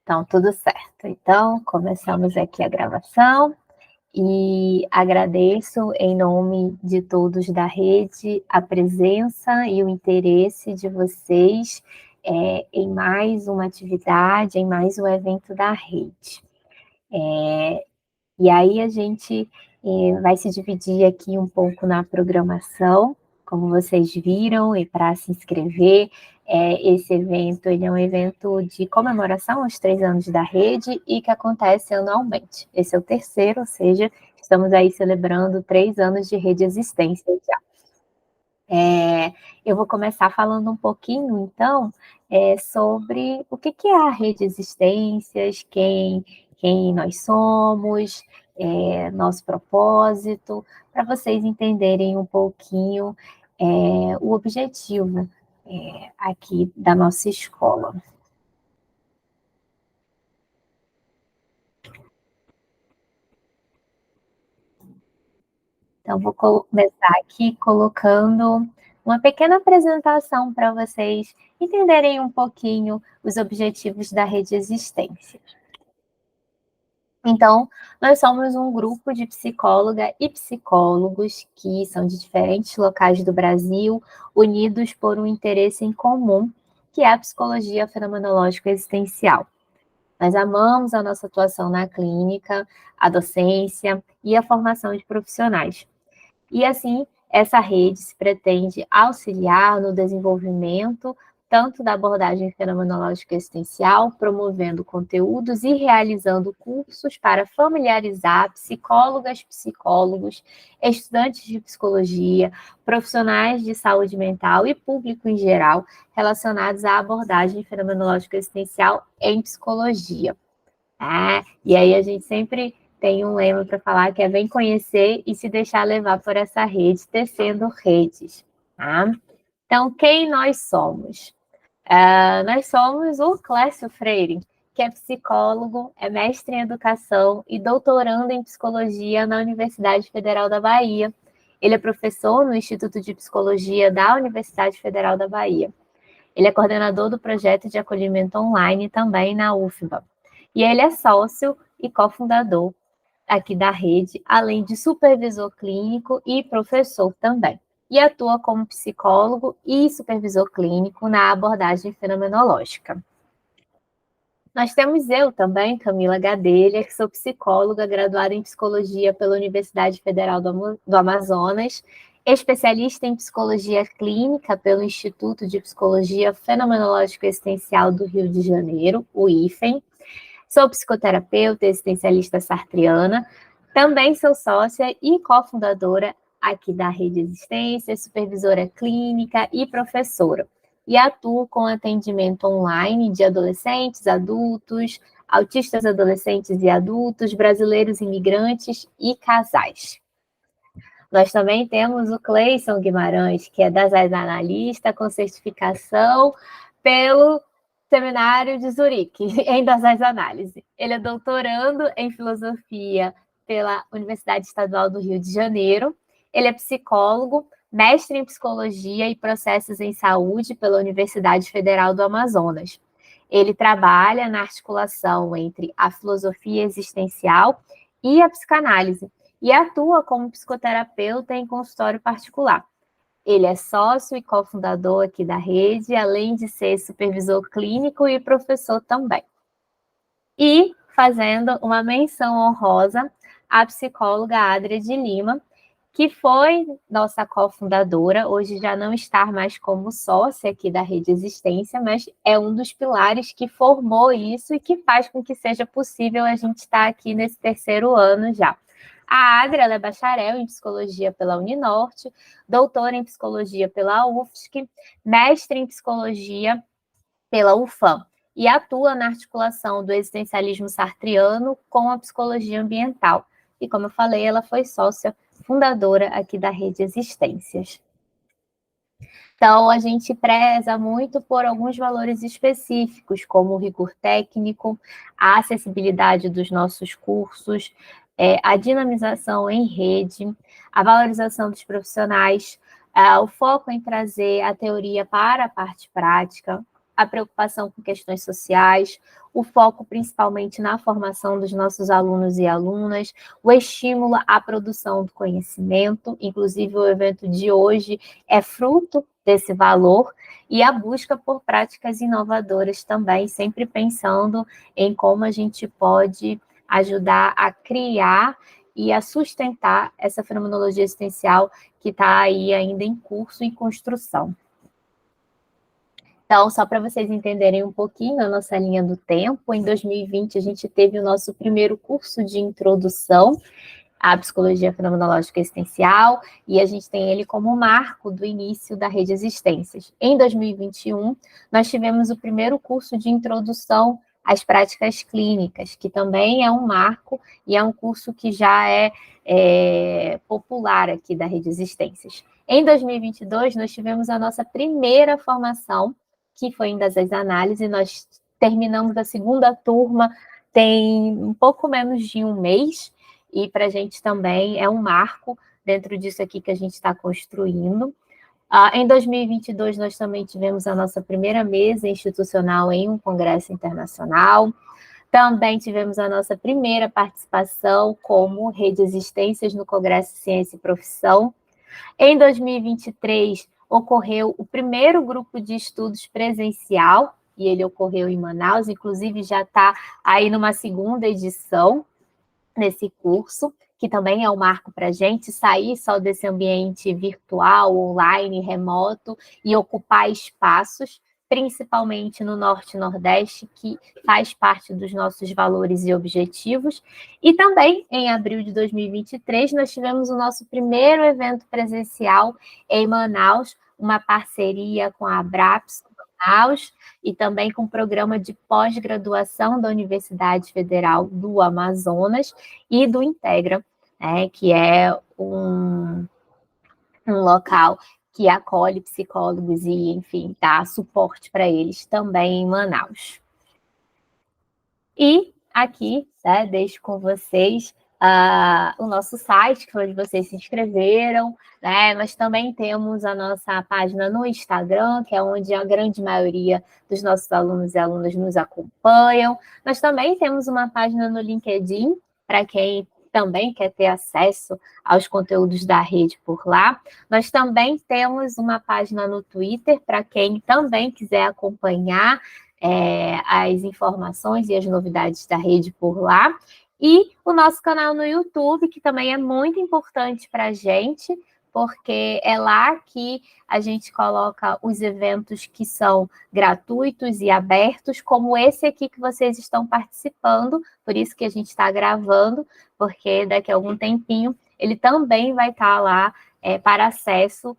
Então, tudo certo. Então, começamos aqui a gravação e agradeço em nome de todos da rede a presença e o interesse de vocês em mais uma atividade, em mais um evento da rede. E aí a gente vai se dividir aqui um pouco na programação, como vocês viram, e para se inscrever, esse evento ele é um evento de comemoração aos 3 anos da rede e que acontece anualmente. Esse é o terceiro, ou seja, estamos aí celebrando 3 anos de rede existência já. Eu vou começar falando um pouquinho, então, sobre o que é a Rede Existências, quem nós somos, nosso propósito, para vocês entenderem um pouquinho o objetivo aqui da nossa escola. Então, vou começar aqui colocando uma pequena apresentação para vocês entenderem um pouquinho os objetivos da Rede Existência. Então, nós somos um grupo de psicóloga e psicólogos que são de diferentes locais do Brasil, unidos por um interesse em comum, que é a psicologia fenomenológica existencial. Nós amamos a nossa atuação na clínica, a docência e a formação de profissionais. E assim, essa rede se pretende auxiliar no desenvolvimento tanto da abordagem fenomenológica existencial, promovendo conteúdos e realizando cursos para familiarizar psicólogas, psicólogos, estudantes de psicologia, profissionais de saúde mental e público em geral relacionados à abordagem fenomenológica existencial em psicologia. E aí a gente sempre tem um lema para falar que é vem conhecer e se deixar levar por essa rede, tecendo redes. Tá? Então, quem nós somos? Nós somos o Clécio Freire, que é psicólogo, é mestre em educação e doutorando em psicologia na Universidade Federal da Bahia. Ele é professor no Instituto de Psicologia da Universidade Federal da Bahia. Ele é coordenador do projeto de acolhimento online também na UFBA. E ele é sócio e cofundador aqui da rede, além de supervisor clínico e professor também. E atua como psicólogo e supervisor clínico na abordagem fenomenológica. Nós temos eu também, Camila Gadelha, que sou psicóloga, graduada em psicologia pela Universidade Federal do Amazonas, especialista em psicologia clínica pelo Instituto de Psicologia Fenomenológica Existencial do Rio de Janeiro, o IFEM. Sou psicoterapeuta existencialista sartriana, também sou sócia e cofundadora aqui da Rede Existência, supervisora clínica e professora. E atuo com atendimento online de adolescentes, adultos, autistas adolescentes e adultos, brasileiros imigrantes e casais. Nós também temos o Cleison Guimarães, que é analista com certificação pelo Seminário de Zurique, em Dosais Análise. Ele é doutorando em filosofia pela Universidade Estadual do Rio de Janeiro. Ele é psicólogo, mestre em psicologia e processos em saúde pela Universidade Federal do Amazonas. Ele trabalha na articulação entre a filosofia existencial e a psicanálise e atua como psicoterapeuta em consultório particular. Ele é sócio e cofundador aqui da rede, além de ser supervisor clínico e professor também. E fazendo uma menção honrosa à psicóloga Adria de Lima, que foi nossa cofundadora, hoje já não está mais como sócia aqui da Rede Existência, mas é um dos pilares que formou isso e que faz com que seja possível a gente estar aqui nesse terceiro ano já. A Adria é bacharel em psicologia pela Uninorte, doutora em psicologia pela UFSC, mestre em psicologia pela UFAM e atua na articulação do existencialismo sartriano com a psicologia ambiental. E, como eu falei, ela foi sócia fundadora aqui da Rede Existências. Então, a gente preza muito por alguns valores específicos, como o rigor técnico, a acessibilidade dos nossos cursos, a dinamização em rede, a valorização dos profissionais, o foco em trazer a teoria para a parte prática, a preocupação com questões sociais, o foco principalmente na formação dos nossos alunos e alunas, o estímulo à produção do conhecimento, inclusive o evento de hoje é fruto desse valor, e a busca por práticas inovadoras também, sempre pensando em como a gente pode ajudar a criar e a sustentar essa fenomenologia existencial que está aí ainda em curso e construção. Então, só para vocês entenderem um pouquinho a nossa linha do tempo, em 2020 a gente teve o nosso primeiro curso de introdução à psicologia fenomenológica existencial, e a gente tem ele como marco do início da Rede Existências. Em 2021, nós tivemos o primeiro curso de introdução às práticas clínicas, que também é um marco e é um curso que já é popular aqui da Rede Existências. Em 2022, nós tivemos a nossa primeira formação, que foi em das análises, nós terminamos a segunda turma tem um pouco menos de um mês, e para a gente também é um marco dentro disso aqui que a gente está construindo. Em 2022, nós também tivemos a nossa primeira mesa institucional em um congresso internacional. Também tivemos a nossa primeira participação como Rede Existências no Congresso Ciência e Profissão. Em 2023, ocorreu o primeiro grupo de estudos presencial, e ele ocorreu em Manaus, inclusive já está aí numa segunda edição nesse curso, que também é um marco para a gente sair só desse ambiente virtual, online, remoto, e ocupar espaços, principalmente no Norte e Nordeste, que faz parte dos nossos valores e objetivos. E também, em abril de 2023, nós tivemos o nosso primeiro evento presencial em Manaus, uma parceria com a Abraps Manaus e também com o programa de pós-graduação da Universidade Federal do Amazonas e do Integra, né, que é um local que acolhe psicólogos e, enfim, dá suporte para eles também em Manaus. E aqui, né, deixo com vocês o nosso site, que foi onde vocês se inscreveram, né? Nós também temos a nossa página no Instagram, que é onde a grande maioria dos nossos alunos e alunas nos acompanham. Nós também temos uma página no LinkedIn, para quem também quer ter acesso aos conteúdos da rede por lá. Nós também temos uma página no Twitter, para quem também quiser acompanhar as informações e as novidades da rede por lá. E o nosso canal no YouTube, que também é muito importante para a gente, porque é lá que a gente coloca os eventos que são gratuitos e abertos, como esse aqui que vocês estão participando, por isso que a gente está gravando, porque daqui a algum tempinho ele também vai estar lá para acesso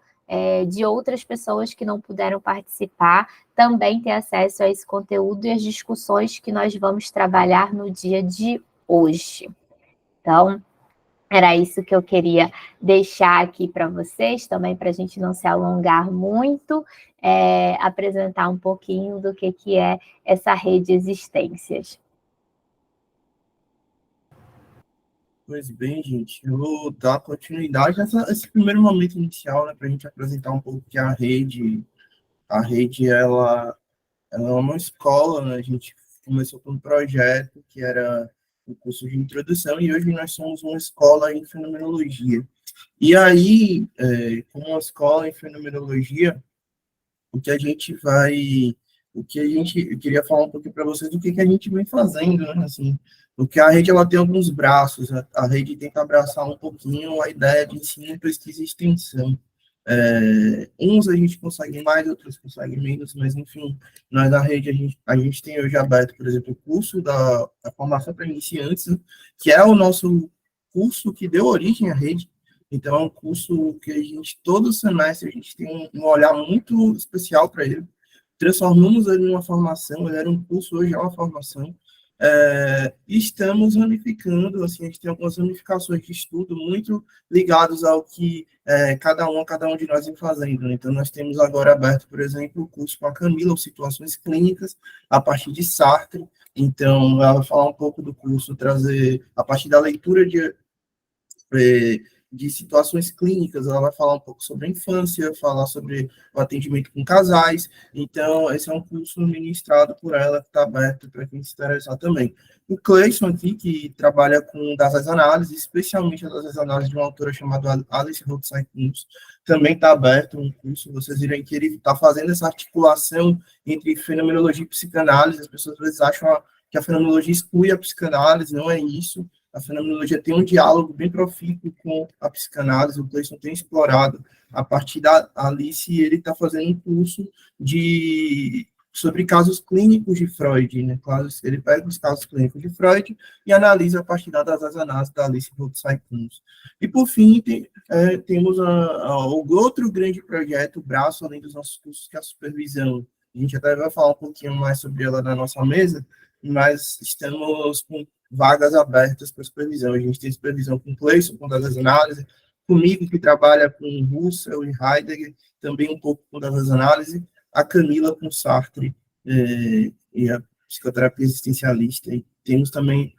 de outras pessoas que não puderam participar, também ter acesso a esse conteúdo e as discussões que nós vamos trabalhar no dia de hoje. Então, era isso que eu queria deixar aqui para vocês, também para a gente não se alongar muito, apresentar um pouquinho do que é essa rede Existências. Pois bem, gente, eu vou dar continuidade a esse primeiro momento inicial, né, para a gente apresentar um pouco que a rede, ela é uma escola, né, a gente começou com um projeto que era o curso de introdução, e hoje nós somos uma escola em fenomenologia. E aí, como uma escola em fenomenologia, eu queria falar um pouquinho para vocês do que a gente vem fazendo, né, assim, porque a rede, ela tem alguns braços, né? A rede tenta abraçar um pouquinho a ideia de ensino, pesquisa e extensão. Uns a gente consegue mais, outros conseguem menos, mas, enfim, nós da rede, a gente tem hoje aberto, por exemplo, o curso da formação para iniciantes, né, que é o nosso curso que deu origem à rede. Então, é um curso que a gente, todo semestre, a gente tem um olhar muito especial para ele. Transformamos ele numa formação, ele era um curso, hoje é uma formação. E estamos ramificando, assim, a gente tem algumas ramificações de estudo muito ligados ao que cada um de nós vem fazendo, né? Então, nós temos agora aberto, por exemplo, o curso com a Camila, Situações Clínicas, a partir de Sartre. Então, ela vai falar um pouco do curso, trazer, a partir da leitura de situações clínicas, ela vai falar um pouco sobre a infância, falar sobre o atendimento com casais. Então, esse é um curso ministrado por ela, que está aberto para quem se interessar também. O Cleison aqui, que trabalha com datas análises, especialmente as datas análises de uma autora chamada Alice Rothschild, também está aberto um curso. Vocês viram que ele está fazendo essa articulação entre fenomenologia e psicanálise. As pessoas às vezes acham que a fenomenologia exclui a psicanálise, não é isso. A fenomenologia tem um diálogo bem profícuo com a psicanálise. O Cleison tem explorado a partir da Alice, e ele está fazendo um curso sobre casos clínicos de Freud, né? Ele pega os casos clínicos de Freud e analisa a partir das análises da Alice Rothschild. E, por fim, temos o outro grande projeto, o braço, além dos nossos cursos, que é a supervisão. A gente até vai falar um pouquinho mais sobre ela na nossa mesa, mas estamos com vagas abertas para supervisão. A gente tem supervisão com Cleison, com datas análise, comigo, que trabalha com Russell e Heidegger, também um pouco com datas análise, a Camila com Sartre e a psicoterapia existencialista. E temos também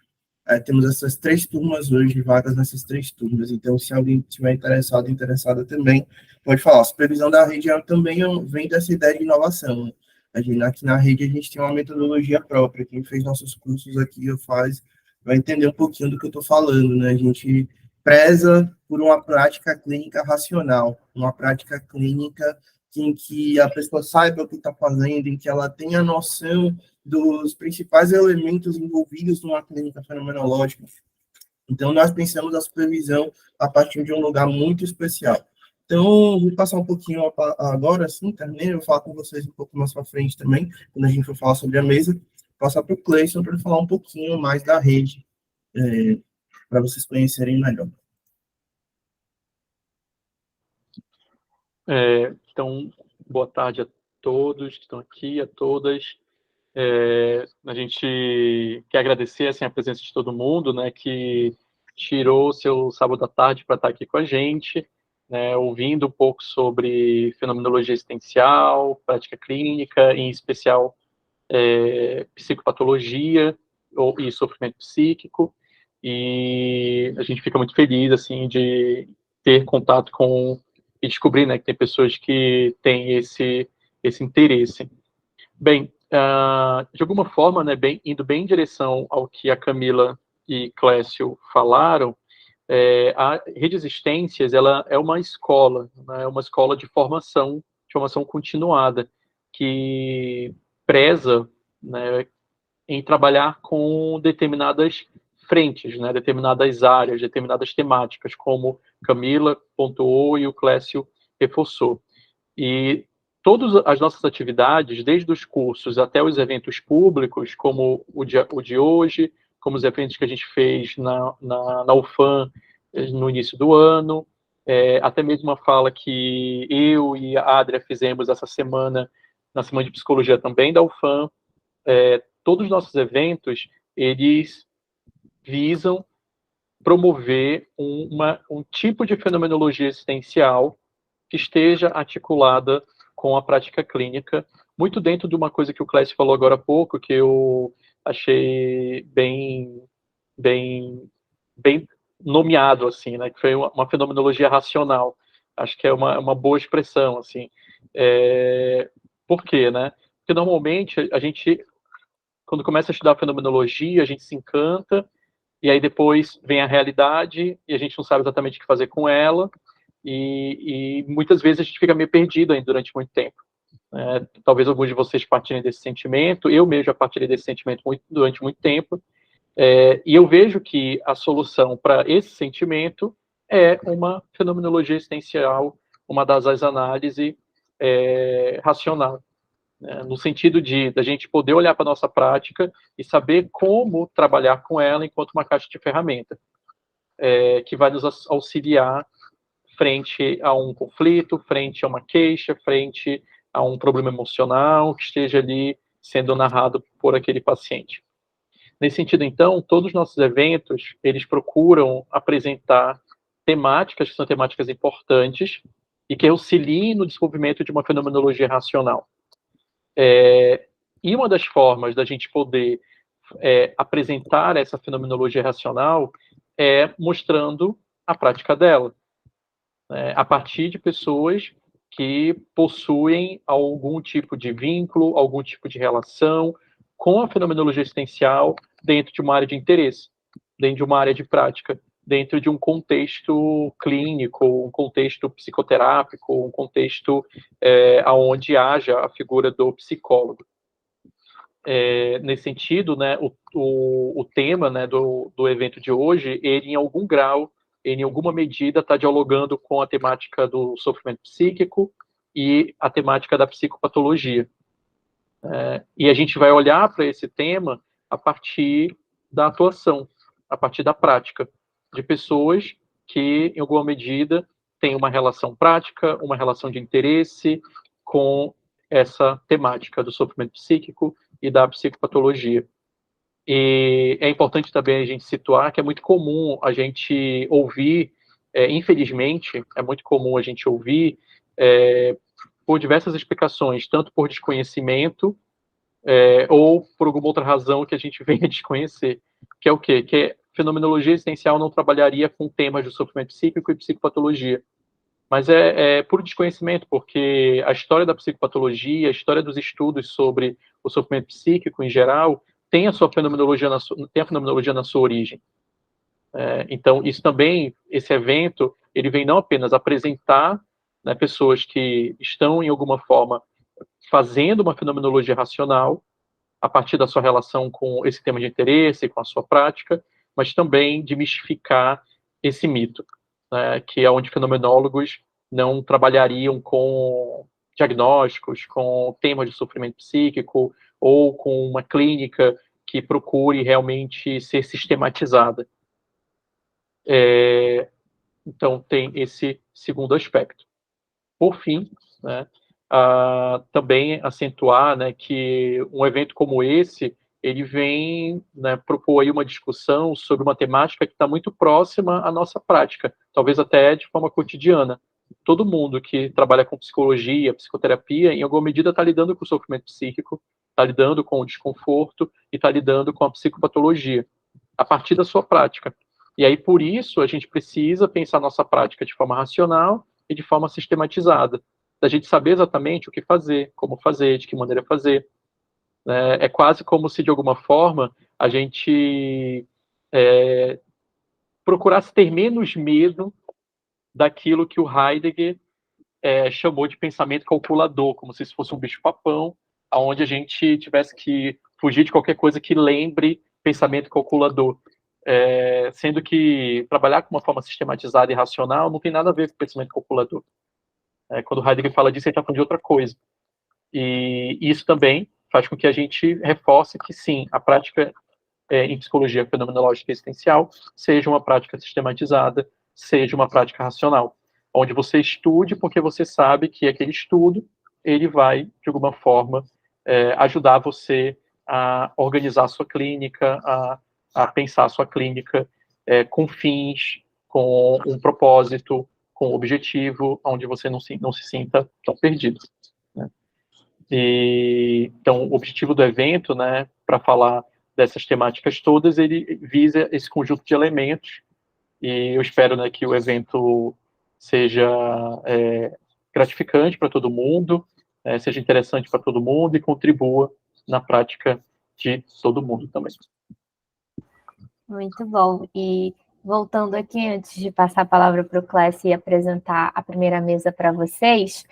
temos essas 3 turmas hoje, vagas nessas 3 turmas. Então, se alguém estiver interessada também, pode falar. A supervisão da rede também vem dessa ideia de inovação. Aqui na rede a gente tem uma metodologia própria. Quem fez nossos cursos aqui vai entender um pouquinho do que eu estou falando, né? A gente preza por uma prática clínica racional, uma prática clínica em que a pessoa saiba o que está fazendo, em que ela tenha noção dos principais elementos envolvidos numa clínica fenomenológica. Então, nós pensamos a supervisão a partir de um lugar muito especial. Então, vou passar um pouquinho agora, assim, terminei, eu vou falar com vocês um pouco mais para frente também, quando a gente for falar sobre a mesa, passar para o Cleison para ele falar um pouquinho mais da rede, para vocês conhecerem melhor. Então, boa tarde a todos que estão aqui, a todas. A gente quer agradecer assim, a presença de todo mundo, né, que tirou o seu sábado à tarde para estar aqui com a gente, né, ouvindo um pouco sobre fenomenologia existencial, prática clínica, em especial psicopatologia e sofrimento psíquico. E a gente fica muito feliz assim, de ter contato com e descobrir, né, que tem pessoas que têm esse interesse. Bem, de alguma forma, né, indo bem em direção ao que a Camila e Clécio falaram, a Rede Existências, ela é uma escola, né, uma escola de formação continuada, que preza, né, em trabalhar com determinadas frentes, né, determinadas áreas, determinadas temáticas, como Camila pontuou e o Clécio reforçou. E todas as nossas atividades, desde os cursos até os eventos públicos, como o de hoje, como os eventos que a gente fez na UFAM no início do ano, até mesmo uma fala que eu e a Adria fizemos essa semana, na Semana de Psicologia também da UFAM. Todos os nossos eventos, eles visam promover um tipo de fenomenologia existencial que esteja articulada com a prática clínica, muito dentro de uma coisa que o Clécio falou agora há pouco, que eu achei bem nomeado, assim, né, que foi uma fenomenologia racional. Acho que é uma boa expressão, assim. Por quê, né? Porque normalmente a gente, quando começa a estudar fenomenologia, a gente se encanta, e aí depois vem a realidade, e a gente não sabe exatamente o que fazer com ela, e muitas vezes a gente fica meio perdido ainda durante muito tempo. Talvez alguns de vocês partilhem desse sentimento, eu mesmo já partilhei desse sentimento durante muito tempo, e eu vejo que a solução para esse sentimento é uma fenomenologia existencial, uma das análises racional, né, no sentido da gente poder olhar para a nossa prática e saber como trabalhar com ela enquanto uma caixa de ferramenta, que vai nos auxiliar frente a um conflito, frente a uma queixa, frente a um problema emocional que esteja ali sendo narrado por aquele paciente. Nesse sentido, então, todos os nossos eventos, eles procuram apresentar temáticas que são temáticas importantes e que auxiliem no desenvolvimento de uma fenomenologia racional. E uma das formas da gente poder apresentar essa fenomenologia racional é mostrando a prática dela, a partir de pessoas que possuem algum tipo de vínculo, algum tipo de relação com a fenomenologia existencial dentro de uma área de interesse, dentro de uma área de prática, dentro de um contexto clínico, um contexto psicoterápico, um contexto onde haja a figura do psicólogo. Nesse sentido, né, o tema, né, do evento de hoje, ele em algum grau, em alguma medida, está dialogando com a temática do sofrimento psíquico e a temática da psicopatologia. E a gente vai olhar para esse tema a partir da atuação, a partir da prática, de pessoas que, em alguma medida, têm uma relação prática, uma relação de interesse com essa temática do sofrimento psíquico e da psicopatologia. E é importante também a gente situar que é muito comum a gente ouvir, infelizmente, é muito comum a gente ouvir, por diversas explicações, tanto por desconhecimento, ou por alguma outra razão que a gente venha desconhecer, que é o quê? Que fenomenologia existencial não trabalharia com temas de sofrimento psíquico e psicopatologia. Mas é puro desconhecimento, porque a história da psicopatologia, a história dos estudos sobre o sofrimento psíquico em geral, tem a fenomenologia na sua origem. Então, isso também, esse evento, ele vem não apenas apresentar, né, pessoas que estão, em alguma forma, fazendo uma fenomenologia racional, a partir da sua relação com esse tema de interesse, com a sua prática, mas também de mistificar esse mito, né, que é onde fenomenólogos não trabalhariam com diagnósticos, com temas de sofrimento psíquico, ou com uma clínica que procure realmente ser sistematizada. Então, tem esse segundo aspecto. Por fim, né, também acentuar, né, que um evento como esse, ele vem, né, propor aí uma discussão sobre uma temática que está muito próxima à nossa prática, talvez até de forma cotidiana. Todo mundo que trabalha com psicologia, psicoterapia, em alguma medida está lidando com o sofrimento psíquico, está lidando com o desconforto e está lidando com a psicopatologia, a partir da sua prática. E aí, por isso, a gente precisa pensar a nossa prática de forma racional e de forma sistematizada, da gente saber exatamente o que fazer, como fazer, de que maneira fazer. É quase como se, de alguma forma, a gente procurasse ter menos medo daquilo que o Heidegger chamou de pensamento calculador, como se isso fosse um bicho-papão, onde a gente tivesse que fugir de qualquer coisa que lembre pensamento calculador. Sendo que trabalhar com uma forma sistematizada e racional não tem nada a ver com pensamento calculador. Quando Heidegger fala disso, ele está falando de outra coisa. E isso também faz com que a gente reforce que, sim, a prática em psicologia fenomenológica existencial seja uma prática sistematizada, seja uma prática racional, onde você estude porque você sabe que aquele estudo ele vai, de alguma forma, ajudar você a organizar a sua clínica, a pensar a sua clínica com fins, com um propósito, com um objetivo, onde você não se sinta tão perdido. Né? Então, o objetivo do evento, né, para falar dessas temáticas todas, ele visa esse conjunto de elementos, e eu espero, né, que o evento seja gratificante para todo mundo, seja interessante para todo mundo e contribua na prática de todo mundo também. Muito bom. E voltando aqui, antes de passar a palavra para o Clécio e apresentar a primeira mesa para vocês,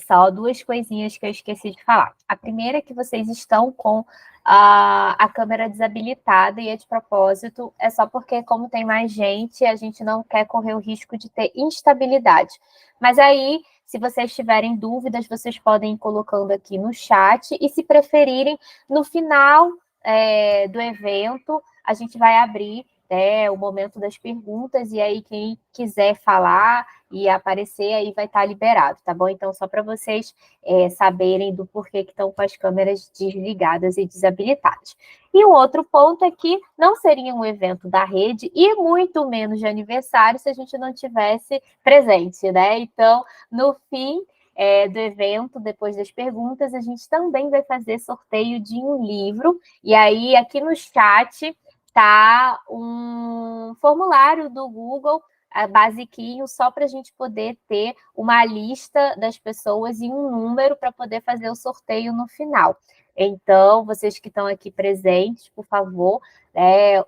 só duas coisinhas que eu esqueci de falar. A primeira é que vocês estão com a câmera desabilitada, e de propósito é só porque, como tem mais gente, a gente não quer correr o risco de ter instabilidade. Mas aí, se vocês tiverem dúvidas, vocês podem ir colocando aqui no chat, e se preferirem, no final do evento, a gente vai abrir o momento das perguntas, e aí quem quiser falar e aparecer aí vai estar liberado, tá bom? Então, só para vocês saberem do porquê que estão com as câmeras desligadas e desabilitadas. E o outro ponto é que não seria um evento da rede e muito menos de aniversário se a gente não tivesse presente, né? Então, no fim do evento, depois das perguntas, a gente também vai fazer sorteio de um livro, e aí aqui no chat tá um formulário do Google basiquinho, só para a gente poder ter uma lista das pessoas e um número para poder fazer o sorteio no final. Então, vocês que estão aqui presentes, por favor,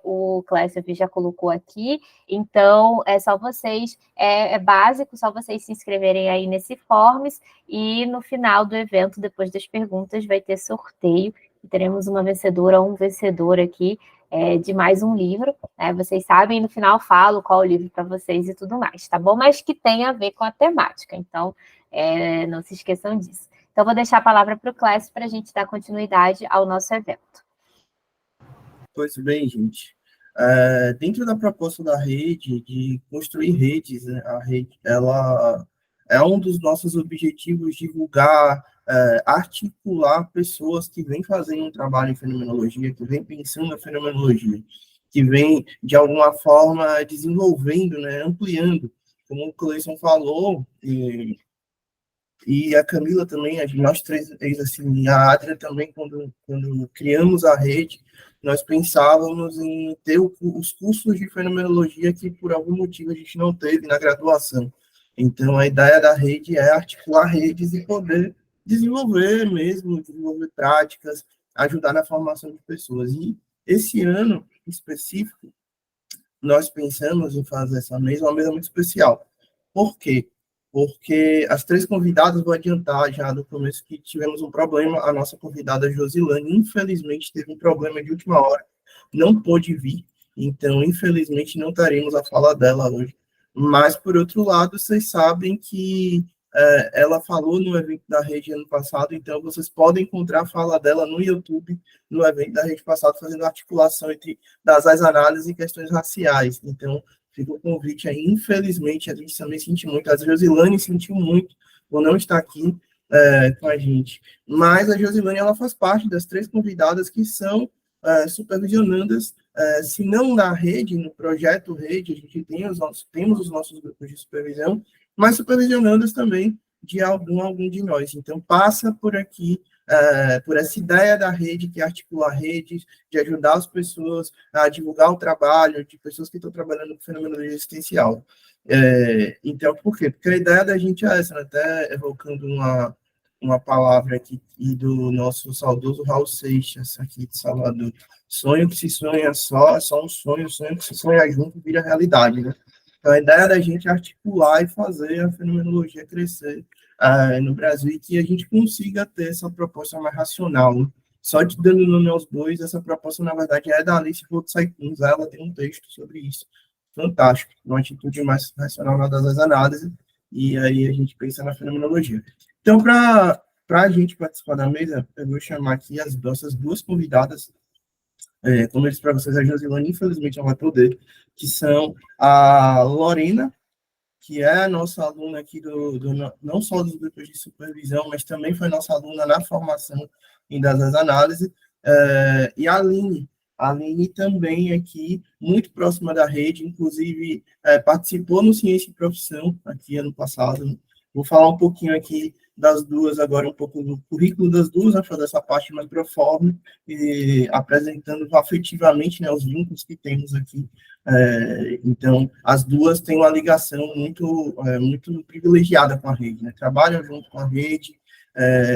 o Clécio já colocou aqui, então é só vocês, é básico, só vocês se inscreverem aí nesse Forms, e no final do evento, depois das perguntas, vai ter sorteio, e teremos uma vencedora ou um vencedor aqui, de mais um livro, né? Vocês sabem, no final falo qual o livro para vocês e tudo mais, tá bom? Mas que tem a ver com a temática, então não se esqueçam disso. Então, vou deixar a palavra para o Clécio para a gente dar continuidade ao nosso evento. Pois bem, gente. Dentro da proposta da rede, de construir redes, né, a rede, ela é um dos nossos objetivos, divulgar, articular pessoas que vêm fazendo um trabalho em fenomenologia, que vêm pensando na fenomenologia, que vêm, de alguma forma, desenvolvendo, né, ampliando, como o Cleison falou, e a Camila também, nós três, assim, a Adria também, quando criamos a rede, nós pensávamos em ter os cursos de fenomenologia que, por algum motivo, a gente não teve na graduação. Então, a ideia da rede é articular redes e poder desenvolver mesmo, desenvolver práticas, ajudar na formação de pessoas. E esse ano específico, nós pensamos em fazer essa mesa, uma mesa muito especial. Por quê? Porque as três convidadas, vou adiantar já do começo que tivemos um problema. A nossa convidada Josilane, infelizmente, teve um problema de última hora, não pôde vir, então, infelizmente, não teremos a fala dela hoje. Mas, por outro lado, vocês sabem que ela falou no evento da rede ano passado, então vocês podem encontrar a fala dela no YouTube, no evento da rede passado, fazendo articulação entre das análises e questões raciais. Então, fica o convite aí. Infelizmente, a gente também sente muito, a Josilane sentiu muito por não estar aqui com a gente. Mas a Josilane, ela faz parte das três convidadas que são supervisionandas, se não na rede, no projeto rede, a gente temos os nossos grupos de supervisão, mas supervisionandas também de algum de nós. Então, passa por aqui, por essa ideia da rede, que articula redes, de ajudar as pessoas a divulgar o trabalho, de pessoas que estão trabalhando com fenomenologia existencial. Então, por quê? Porque a ideia da gente é essa, né? Até evocando uma palavra aqui do nosso saudoso Raul Seixas, aqui de Salvador. Sonho que se sonha só, é só um sonho que se sonha junto vira realidade, né? Então, a ideia da gente é articular e fazer a fenomenologia crescer no Brasil, e que a gente consiga ter essa proposta mais racional, né? Só te dando nome aos bois, essa proposta, na verdade, é da Alice Rotsaikunz. Ela tem um texto sobre isso, fantástico, uma atitude mais racional das análises, e aí a gente pensa na fenomenologia. Então, para a gente participar da mesa, eu vou chamar aqui as nossas duas convidadas. Como eu disse para vocês, a Josilane, infelizmente, não vai poder, que são a Lorena, que é a nossa aluna aqui não só dos grupos de supervisão, mas também foi nossa aluna na formação em das análises, e a Aline. A Aline também aqui, muito próxima da rede, inclusive participou no Ciência e Profissão, aqui ano passado. Vou falar um pouquinho aqui das duas agora, um pouco do currículo das duas, né, fazer essa parte mais proforme, e apresentando afetivamente, né, os vínculos que temos aqui. Então, as duas têm uma ligação muito privilegiada com a rede, né? Trabalham junto com a rede,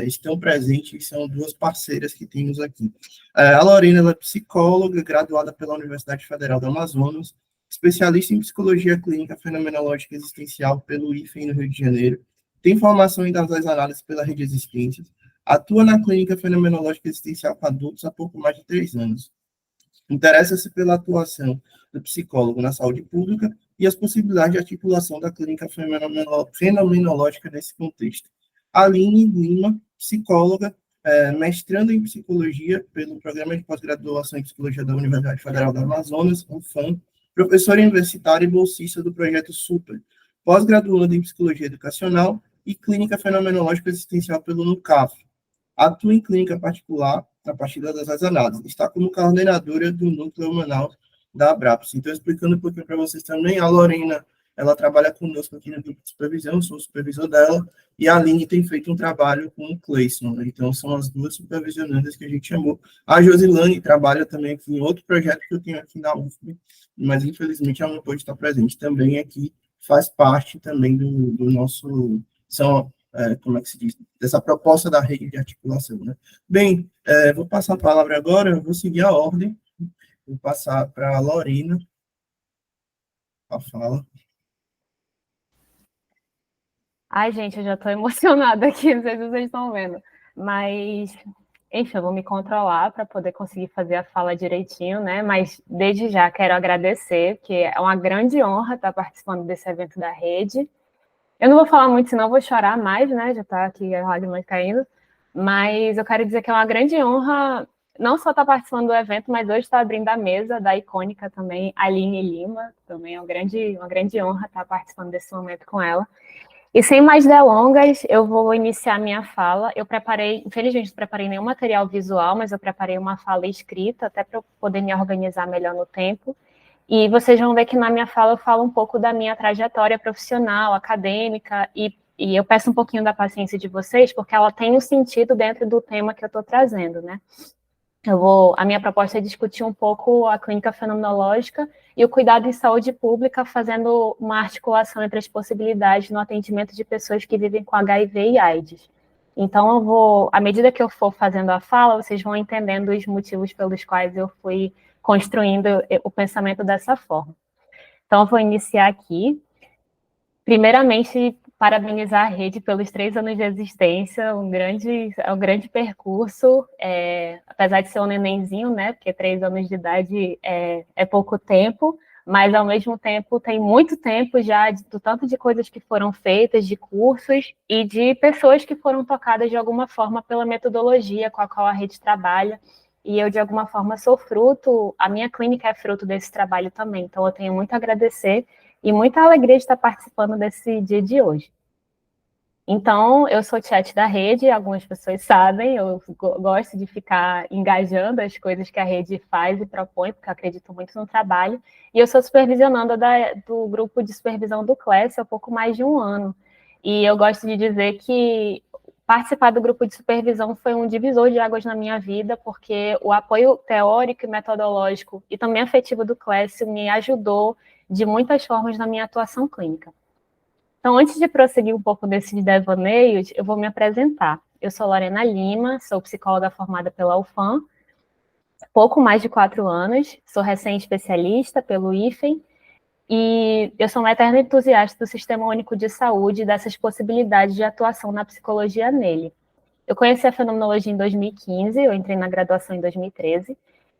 estão presentes, são duas parceiras que temos aqui. A Lorena, ela é psicóloga, graduada pela Universidade Federal do Amazonas, especialista em psicologia clínica fenomenológica existencial pelo IFEM, no Rio de Janeiro, tem formação em das análises pela Rede Existências, atua na clínica fenomenológica existencial com adultos há pouco mais de 3 anos. Interessa-se pela atuação do psicólogo na saúde pública e as possibilidades de articulação da clínica fenomenológica nesse contexto. Aline Lima, psicóloga, mestrando em psicologia pelo Programa de Pós-Graduação em Psicologia da Universidade Federal do Amazonas, UFAM, professora universitária e bolsista do projeto SUPER, pós-graduando em Psicologia Educacional e Clínica Fenomenológica Existencial pelo NUCAF. Atua em clínica particular a partir das análises. Está como coordenadora do Núcleo Manaus da Abraps. Então, explicando um pouquinho para vocês também, a Lorena ela trabalha conosco aqui no grupo de supervisão, eu sou o supervisor dela, e a Aline tem feito um trabalho com o Cleison, né? Então, são as duas supervisionandas que a gente chamou. A Josilane trabalha também em outro projeto que eu tenho aqui na UFB, mas, infelizmente, ela não pode estar presente também aqui, faz parte também do nosso, como é que se diz, dessa proposta da rede de articulação, né? Bem, vou passar a palavra agora, vou seguir a ordem, vou passar para a Lorena, a fala. Ai, gente, eu já estou emocionada aqui, não sei se vocês estão vendo. Mas, enfim, eu vou me controlar para poder conseguir fazer a fala direitinho, né? Mas, desde já, quero agradecer, que é uma grande honra estar participando desse evento da rede. Eu não vou falar muito, senão eu vou chorar mais, né? Já está aqui a lágrima caindo. Mas eu quero dizer que é uma grande honra não só estar participando do evento, mas hoje estar abrindo a mesa da icônica também, Aline Lima. Também é uma grande honra estar participando desse momento com ela. E sem mais delongas, eu vou iniciar minha fala. Eu preparei, infelizmente, não preparei nenhum material visual, mas eu preparei uma fala escrita, até para eu poder me organizar melhor no tempo. E vocês vão ver que na minha fala eu falo um pouco da minha trajetória profissional, acadêmica, e eu peço um pouquinho da paciência de vocês, porque ela tem um sentido dentro do tema que eu estou trazendo, né? A minha proposta é discutir um pouco a clínica fenomenológica e o cuidado em saúde pública, fazendo uma articulação entre as possibilidades no atendimento de pessoas que vivem com HIV e AIDS. Então, à medida que eu for fazendo a fala, vocês vão entendendo os motivos pelos quais eu fui construindo o pensamento dessa forma. Então, eu vou iniciar aqui. Primeiramente, parabenizar a rede pelos 3 anos de existência, é um grande percurso, apesar de ser um nenenzinho, né, porque 3 anos de idade é pouco tempo, mas ao mesmo tempo tem muito tempo já do tanto de coisas que foram feitas, de cursos e de pessoas que foram tocadas de alguma forma pela metodologia com a qual a rede trabalha, e eu de alguma forma sou fruto, a minha clínica é fruto desse trabalho também, então eu tenho muito a agradecer e muita alegria de estar participando desse dia de hoje. Então, eu sou chat da rede, algumas pessoas sabem, eu gosto de ficar engajando as coisas que a rede faz e propõe, porque eu acredito muito no trabalho, e eu sou supervisionanda do grupo de supervisão do CLES há pouco mais de um ano. E eu gosto de dizer que participar do grupo de supervisão foi um divisor de águas na minha vida, porque o apoio teórico e metodológico e também afetivo do CLES me ajudou de muitas formas na minha atuação clínica. Então, antes de prosseguir um pouco desses devaneios, eu vou me apresentar. Eu sou Lorena Lima, sou psicóloga formada pela UFAM, pouco mais de 4 anos, sou recém-especialista pelo IFEM, e eu sou uma eterna entusiasta do Sistema Único de Saúde e dessas possibilidades de atuação na psicologia nele. Eu conheci a fenomenologia em 2015, eu entrei na graduação em 2013,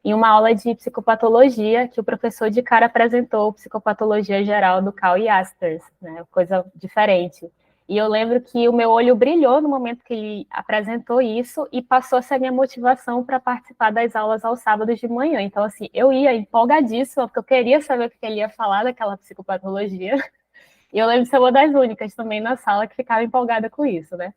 em uma aula de psicopatologia, que o professor de cara apresentou psicopatologia geral do Carl Yasters, né, coisa diferente. E eu lembro que o meu olho brilhou no momento que ele apresentou isso e passou a ser a minha motivação para participar das aulas aos sábados de manhã. Então, assim, eu ia empolgadíssima, porque eu queria saber o que ele ia falar daquela psicopatologia. E eu lembro de ser uma das únicas também na sala que ficava empolgada com isso, né?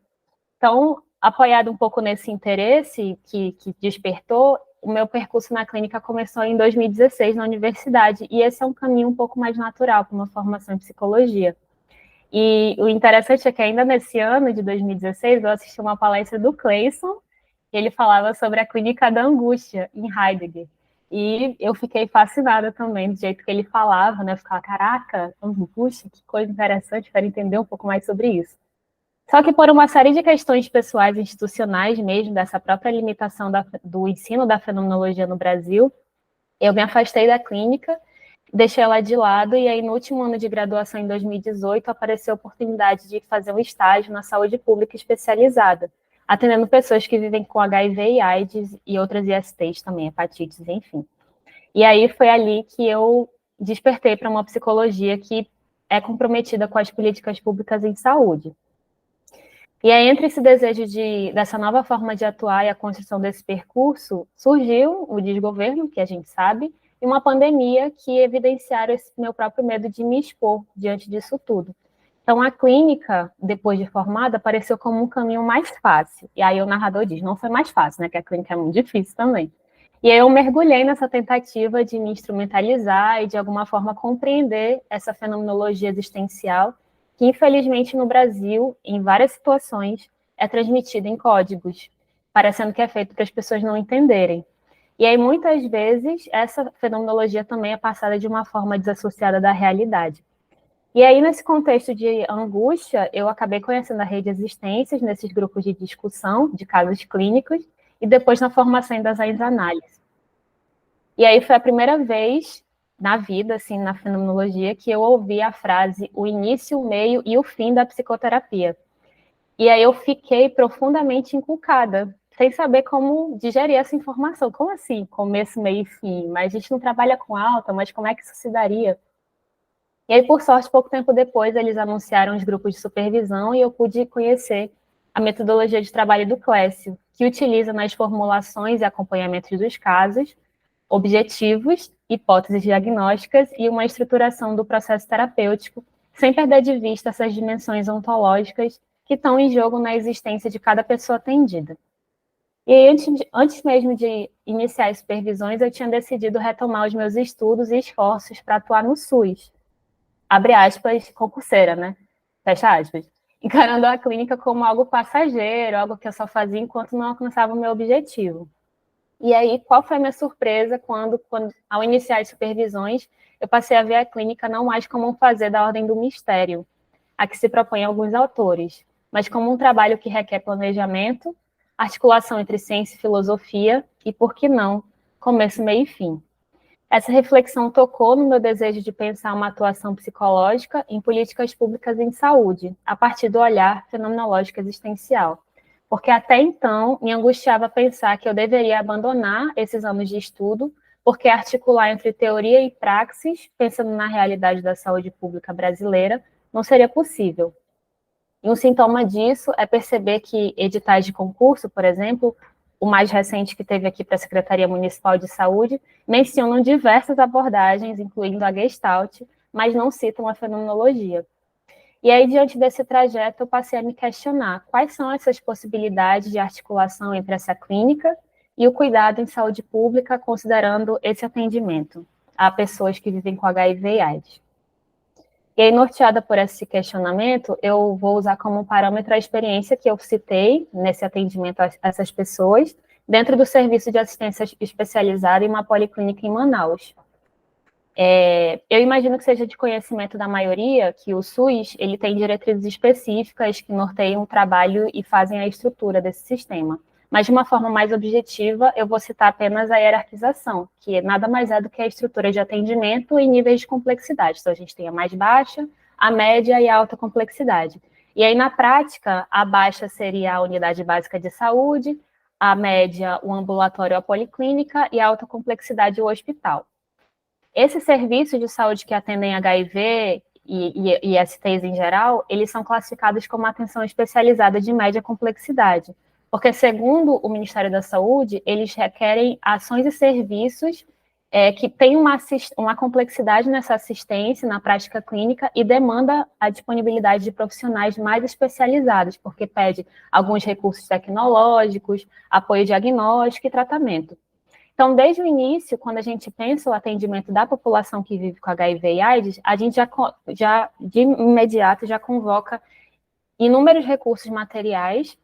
Então, apoiado um pouco nesse interesse que despertou, o meu percurso na clínica começou em 2016 na universidade, e esse é um caminho um pouco mais natural para uma formação em psicologia. E o interessante é que ainda nesse ano de 2016 eu assisti uma palestra do Cleison, e ele falava sobre a clínica da angústia em Heidegger. E eu fiquei fascinada também do jeito que ele falava, né? Eu ficava, caraca, angústia, que coisa interessante, quero entender um pouco mais sobre isso. Só que por uma série de questões pessoais e institucionais mesmo, dessa própria limitação do ensino da fenomenologia no Brasil, eu me afastei da clínica, deixei ela de lado, e aí no último ano de graduação, em 2018, apareceu a oportunidade de fazer um estágio na saúde pública especializada, atendendo pessoas que vivem com HIV e AIDS e outras ISTs também, hepatites, enfim. E aí foi ali que eu despertei para uma psicologia que é comprometida com as políticas públicas em saúde. E aí, entre esse desejo dessa nova forma de atuar e a construção desse percurso, surgiu o desgoverno, que a gente sabe, e uma pandemia que evidenciaram esse meu próprio medo de me expor diante disso tudo. Então, a clínica, depois de formada, apareceu como um caminho mais fácil. E aí o narrador diz, não foi mais fácil, né, que a clínica é muito difícil também. E aí eu mergulhei nessa tentativa de me instrumentalizar e, de alguma forma, compreender essa fenomenologia existencial que, infelizmente, no Brasil, em várias situações, é transmitida em códigos, parecendo que é feito para as pessoas não entenderem. E aí, muitas vezes, essa fenomenologia também é passada de uma forma desassociada da realidade. E aí, nesse contexto de angústia, eu acabei conhecendo a rede Existências, nesses grupos de discussão de casos clínicos, e depois na formação das análises. E aí foi a primeira vez na vida, assim, na fenomenologia, que eu ouvi a frase o início, o meio e o fim da psicoterapia. E aí eu fiquei profundamente inculcada, sem saber como digerir essa informação. Como assim, começo, meio e fim? Mas a gente não trabalha com alta, mas como é que isso se daria? E aí, por sorte, pouco tempo depois, eles anunciaram os grupos de supervisão e eu pude conhecer a metodologia de trabalho do Clécio, que utiliza nas formulações e acompanhamentos dos casos objetivos, hipóteses diagnósticas e uma estruturação do processo terapêutico, sem perder de vista essas dimensões ontológicas que estão em jogo na existência de cada pessoa atendida. E aí, antes mesmo de iniciar as supervisões, eu tinha decidido retomar os meus estudos e esforços para atuar no SUS. Abre aspas, concurseira, né? Fecha aspas. Encarando a clínica como algo passageiro, algo que eu só fazia enquanto não alcançava o meu objetivo. E aí, qual foi a minha surpresa quando, ao iniciar as supervisões, eu passei a ver a clínica não mais como um fazer da ordem do mistério, a que se propõem alguns autores, mas como um trabalho que requer planejamento, articulação entre ciência e filosofia e, por que não, começo, meio e fim. Essa reflexão tocou no meu desejo de pensar uma atuação psicológica em políticas públicas em saúde, a partir do olhar fenomenológico existencial. Porque até então me angustiava pensar que eu deveria abandonar esses anos de estudo, porque articular entre teoria e praxis, pensando na realidade da saúde pública brasileira, não seria possível. E um sintoma disso é perceber que editais de concurso, por exemplo, o mais recente que teve aqui para a Secretaria Municipal de Saúde, mencionam diversas abordagens, incluindo a Gestalt, mas não citam a fenomenologia. E aí, diante desse trajeto, eu passei a me questionar quais são essas possibilidades de articulação entre essa clínica e o cuidado em saúde pública, considerando esse atendimento a pessoas que vivem com HIV e AIDS. E aí, norteada por esse questionamento, eu vou usar como parâmetro a experiência que eu citei nesse atendimento a essas pessoas, dentro do serviço de assistência especializada em uma policlínica em Manaus. Eu imagino que seja de conhecimento da maioria que o SUS ele tem diretrizes específicas que norteiam o trabalho e fazem a estrutura desse sistema. Mas, de uma forma mais objetiva, eu vou citar apenas a hierarquização, que nada mais é do que a estrutura de atendimento em níveis de complexidade. Então, a gente tem a mais baixa, a média e a alta complexidade. E aí, na prática, a baixa seria a unidade básica de saúde, a média, o ambulatório ou a policlínica, e a alta complexidade, o hospital. Esses serviços de saúde que atendem HIV e STs em geral, eles são classificados como atenção especializada de média complexidade, porque, segundo o Ministério da Saúde, eles requerem ações e serviços que têm uma complexidade nessa assistência, na prática clínica, e demanda a disponibilidade de profissionais mais especializados, porque pede alguns recursos tecnológicos, apoio diagnóstico e tratamento. Então, desde o início, quando a gente pensa o atendimento da população que vive com HIV e AIDS, a gente já de imediato, já convoca inúmeros recursos materiais,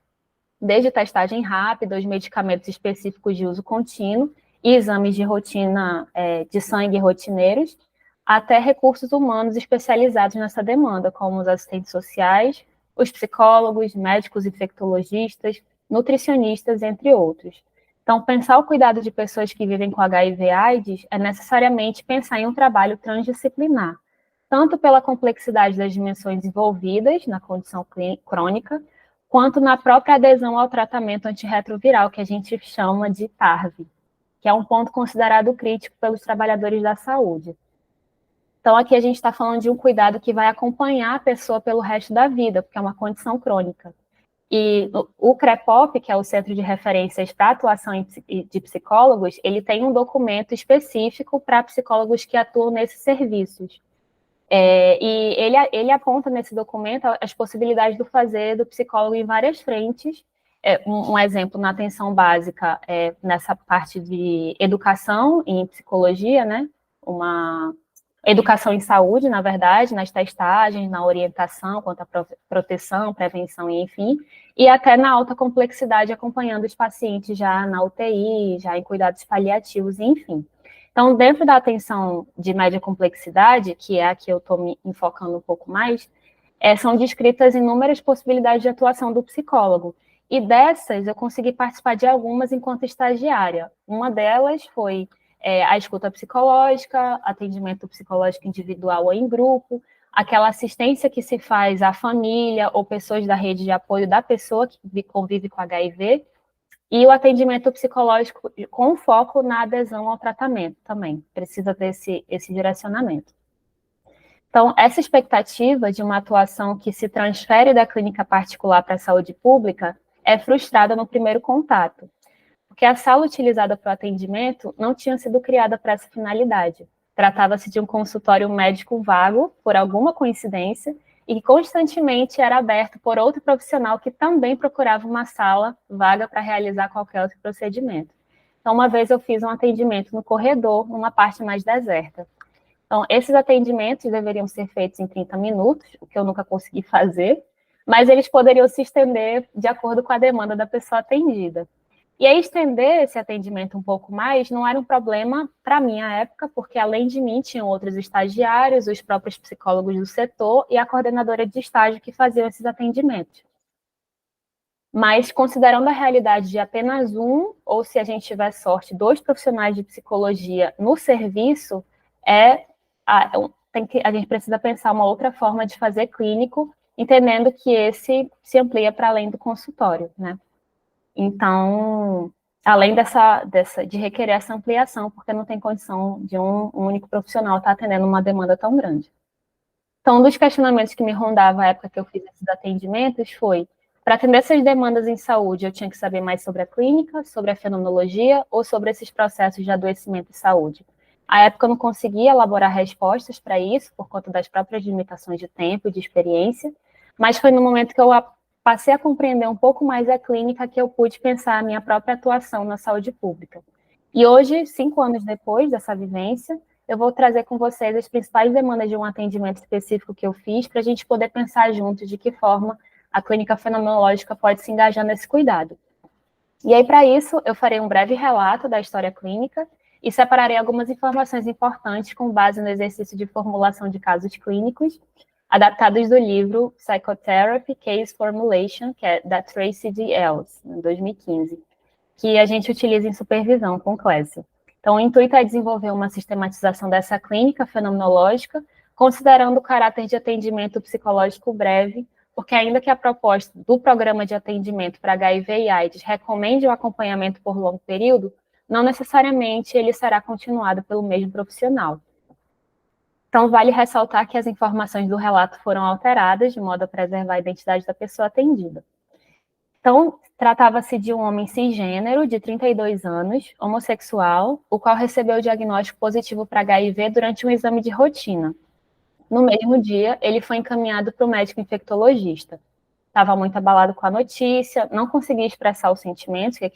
desde testagem rápida, os medicamentos específicos de uso contínuo e exames de rotina de sangue rotineiros, até recursos humanos especializados nessa demanda, como os assistentes sociais, os psicólogos, médicos infectologistas, nutricionistas, entre outros. Então, pensar o cuidado de pessoas que vivem com HIV e AIDS é necessariamente pensar em um trabalho transdisciplinar, tanto pela complexidade das dimensões envolvidas na condição crônica, quanto na própria adesão ao tratamento antirretroviral, que a gente chama de TARV, que é um ponto considerado crítico pelos trabalhadores da saúde. Então, aqui a gente está falando de um cuidado que vai acompanhar a pessoa pelo resto da vida, porque é uma condição crônica. E o CREPOP, que é o Centro de Referências para a Atuação de Psicólogos, ele tem um documento específico para psicólogos que atuam nesses serviços. E ele aponta nesse documento as possibilidades do fazer do psicólogo em várias frentes, um exemplo na atenção básica, nessa parte de educação em psicologia, né? Uma educação em saúde, na verdade, nas testagens, na orientação quanto à proteção, prevenção e enfim, e até na alta complexidade, acompanhando os pacientes já na UTI, já em cuidados paliativos, enfim. Então, dentro da atenção de média complexidade, que é a que eu estou me enfocando um pouco mais, são descritas inúmeras possibilidades de atuação do psicólogo. E dessas, eu consegui participar de algumas enquanto estagiária. Uma delas foi a escuta psicológica, atendimento psicológico individual ou em grupo, aquela assistência que se faz à família ou pessoas da rede de apoio da pessoa que convive com HIV, e o atendimento psicológico com foco na adesão ao tratamento também. Precisa ter esse direcionamento. Então, essa expectativa de uma atuação que se transfere da clínica particular para a saúde pública é frustrada no primeiro contato, porque a sala utilizada para o atendimento não tinha sido criada para essa finalidade. Tratava-se de um consultório médico vago, por alguma coincidência, e que constantemente era aberto por outro profissional que também procurava uma sala vaga para realizar qualquer outro procedimento. Então, uma vez eu fiz um atendimento no corredor, numa parte mais deserta. Então, esses atendimentos deveriam ser feitos em 30 minutos, o que eu nunca consegui fazer, mas eles poderiam se estender de acordo com a demanda da pessoa atendida. E aí, estender esse atendimento um pouco mais não era um problema para a minha época, porque além de mim tinham outros estagiários, os próprios psicólogos do setor e a coordenadora de estágio que faziam esses atendimentos. Mas, considerando a realidade de apenas um, ou se a gente tiver sorte, 2 profissionais de psicologia no serviço, a gente precisa pensar uma outra forma de fazer clínico, entendendo que esse se amplia para além do consultório, né? Então, além de requerer essa ampliação, porque não tem condição de um único profissional estar atendendo uma demanda tão grande. Então, um dos questionamentos que me rondava à época que eu fiz esses atendimentos foi, para atender essas demandas em saúde, eu tinha que saber mais sobre a clínica, sobre a fenomenologia ou sobre esses processos de adoecimento e saúde. À época eu não conseguia elaborar respostas para isso, por conta das próprias limitações de tempo e de experiência, mas foi no momento que eu passei a compreender um pouco mais a clínica que eu pude pensar a minha própria atuação na saúde pública. E hoje, 5 anos depois dessa vivência, eu vou trazer com vocês as principais demandas de um atendimento específico que eu fiz, para a gente poder pensar juntos de que forma a clínica fenomenológica pode se engajar nesse cuidado. E aí, para isso, eu farei um breve relato da história clínica e separarei algumas informações importantes com base no exercício de formulação de casos clínicos, adaptados do livro Psychotherapy Case Formulation, que é da Tracy D. Ellis, em 2015, que a gente utiliza em supervisão com Clécio. Então, o intuito é desenvolver uma sistematização dessa clínica fenomenológica, considerando o caráter de atendimento psicológico breve, porque ainda que a proposta do programa de atendimento para HIV e AIDS recomende o acompanhamento por longo período, não necessariamente ele será continuado pelo mesmo profissional. Então, vale ressaltar que as informações do relato foram alteradas de modo a preservar a identidade da pessoa atendida. Então, tratava-se de um homem cisgênero, de 32 anos, homossexual, o qual recebeu o diagnóstico positivo para HIV durante um exame de rotina. No mesmo dia, ele foi encaminhado para o médico infectologista. Estava muito abalado com a notícia, não conseguia expressar os sentimentos que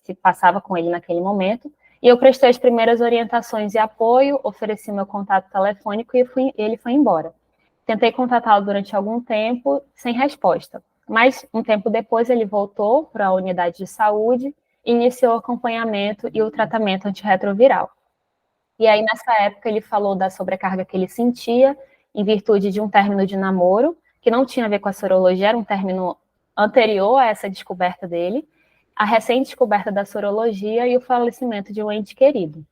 se passava com ele naquele momento, e eu prestei as primeiras orientações e apoio, ofereci meu contato telefônico e ele foi embora. Tentei contatá-lo durante algum tempo, sem resposta. Mas, um tempo depois, ele voltou para a unidade de saúde e iniciou o acompanhamento e o tratamento antirretroviral. E aí, nessa época, ele falou da sobrecarga que ele sentia em virtude de um término de namoro, que não tinha a ver com a sorologia, era um término anterior a essa descoberta dele, a recém-descoberta da sorologia e o falecimento de um ente querido.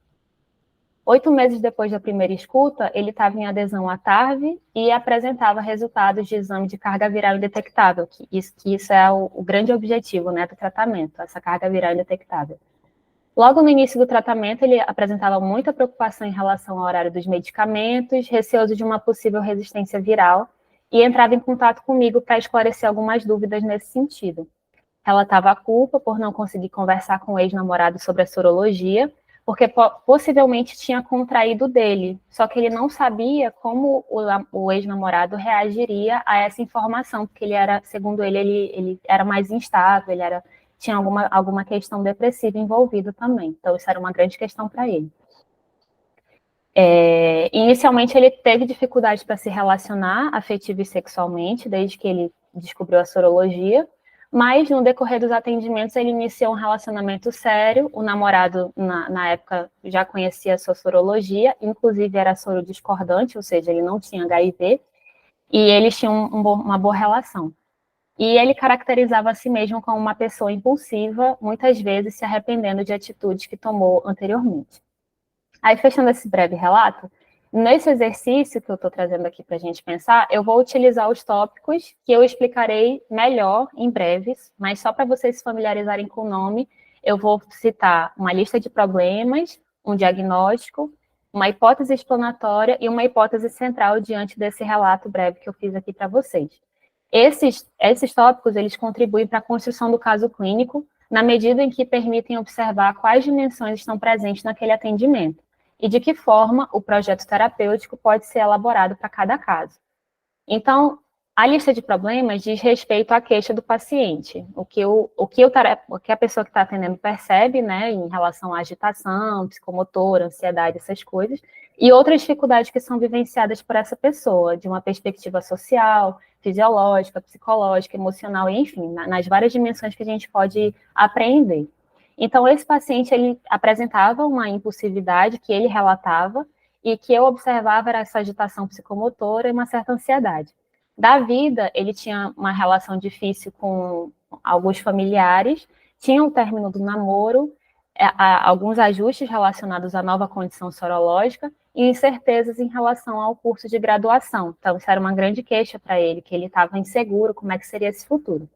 8 meses depois da primeira escuta, ele estava em adesão à TARV e apresentava resultados de exame de carga viral indetectável, que isso é o grande objetivo, né, do tratamento, essa carga viral indetectável. Logo no início do tratamento, ele apresentava muita preocupação em relação ao horário dos medicamentos, receoso de uma possível resistência viral, e entrava em contato comigo para esclarecer algumas dúvidas nesse sentido. Relatava a culpa por não conseguir conversar com o ex-namorado sobre a sorologia, porque possivelmente tinha contraído dele, só que ele não sabia como o ex-namorado reagiria a essa informação, porque ele era, segundo ele era mais instável, tinha alguma questão depressiva envolvida também, então isso era uma grande questão para ele. Inicialmente ele teve dificuldade para se relacionar afetivo e sexualmente, desde que ele descobriu a sorologia, mas no decorrer dos atendimentos ele iniciou um relacionamento sério, o namorado na época já conhecia a sua sorologia, inclusive era soro discordante, ou seja, ele não tinha HIV, e eles tinham uma boa relação. E ele caracterizava a si mesmo como uma pessoa impulsiva, muitas vezes se arrependendo de atitudes que tomou anteriormente. Aí, fechando esse breve relato, nesse exercício que eu estou trazendo aqui para a gente pensar, eu vou utilizar os tópicos que eu explicarei melhor em breves, mas só para vocês se familiarizarem com o nome, eu vou citar uma lista de problemas, um diagnóstico, uma hipótese explanatória e uma hipótese central diante desse relato breve que eu fiz aqui para vocês. Esses tópicos, eles contribuem para a construção do caso clínico, na medida em que permitem observar quais dimensões estão presentes naquele atendimento e de que forma o projeto terapêutico pode ser elaborado para cada caso. Então, a lista de problemas diz respeito à queixa do paciente, o que a pessoa que está atendendo percebe, né, em relação à agitação, psicomotora, ansiedade, essas coisas, e outras dificuldades que são vivenciadas por essa pessoa, de uma perspectiva social, fisiológica, psicológica, emocional, enfim, nas várias dimensões que a gente pode apreender. Então, esse paciente, ele apresentava uma impulsividade que ele relatava e que eu observava era essa agitação psicomotora e uma certa ansiedade. Da vida, ele tinha uma relação difícil com alguns familiares, tinha um término do namoro, alguns ajustes relacionados à nova condição sorológica e incertezas em relação ao curso de graduação. Então, isso era uma grande queixa para ele, que ele estava inseguro, como é que seria esse futuro.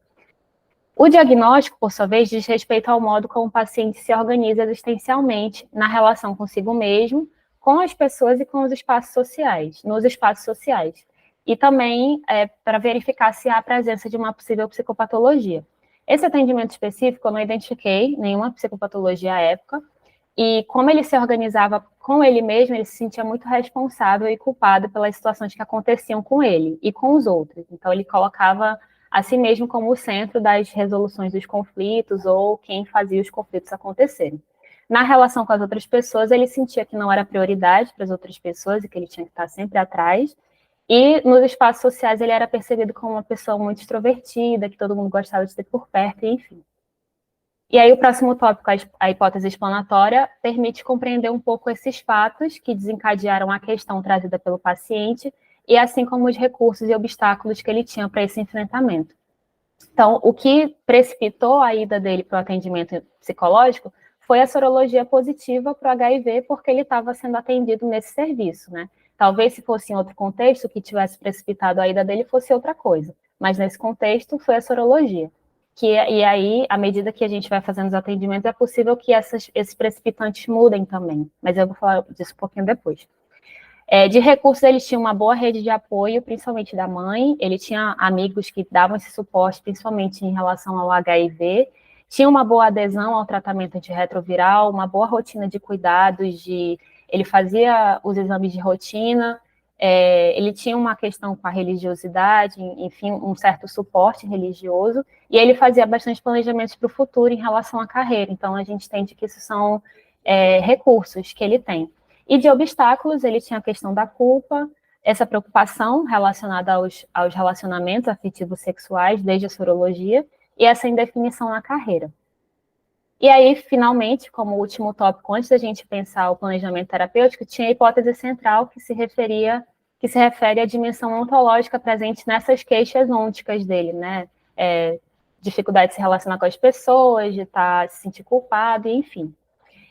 O diagnóstico, por sua vez, diz respeito ao modo como o paciente se organiza existencialmente na relação consigo mesmo, com as pessoas e com os espaços sociais, nos espaços sociais. E também para verificar se há a presença de uma possível psicopatologia. Esse atendimento específico, eu não identifiquei nenhuma psicopatologia à época, e como ele se organizava com ele mesmo, ele se sentia muito responsável e culpado pelas situações que aconteciam com ele e com os outros. Então, ele colocava a si mesmo como o centro das resoluções dos conflitos ou quem fazia os conflitos acontecerem. Na relação com as outras pessoas, ele sentia que não era prioridade para as outras pessoas e que ele tinha que estar sempre atrás. E nos espaços sociais ele era percebido como uma pessoa muito extrovertida, que todo mundo gostava de ter por perto, enfim. E aí o próximo tópico, a hipótese explanatória, permite compreender um pouco esses fatos que desencadearam a questão trazida pelo paciente e assim como os recursos e obstáculos que ele tinha para esse enfrentamento. Então, o que precipitou a ida dele para o atendimento psicológico foi a sorologia positiva para o HIV, porque ele estava sendo atendido nesse serviço, né? Talvez se fosse em outro contexto, o que tivesse precipitado a ida dele fosse outra coisa, mas nesse contexto foi a sorologia. E aí, à medida que a gente vai fazendo os atendimentos, é possível que esses precipitantes mudem também, mas eu vou falar disso um pouquinho depois. De recursos, ele tinha uma boa rede de apoio, principalmente da mãe, ele tinha amigos que davam esse suporte, principalmente em relação ao HIV, tinha uma boa adesão ao tratamento antirretroviral, uma boa rotina de cuidados, ele fazia os exames de rotina, ele tinha uma questão com a religiosidade, enfim, um certo suporte religioso, e ele fazia bastante planejamentos para o futuro em relação à carreira, então a gente entende que isso são recursos que ele tem. E de obstáculos, ele tinha a questão da culpa, essa preocupação relacionada aos relacionamentos afetivos sexuais, desde a sorologia, e essa indefinição na carreira. E aí, finalmente, como último tópico, antes da gente pensar o planejamento terapêutico, tinha a hipótese central que se refere à dimensão ontológica presente nessas queixas ônticas dele, né? Dificuldade de se relacionar com as pessoas, de se sentir culpado, enfim.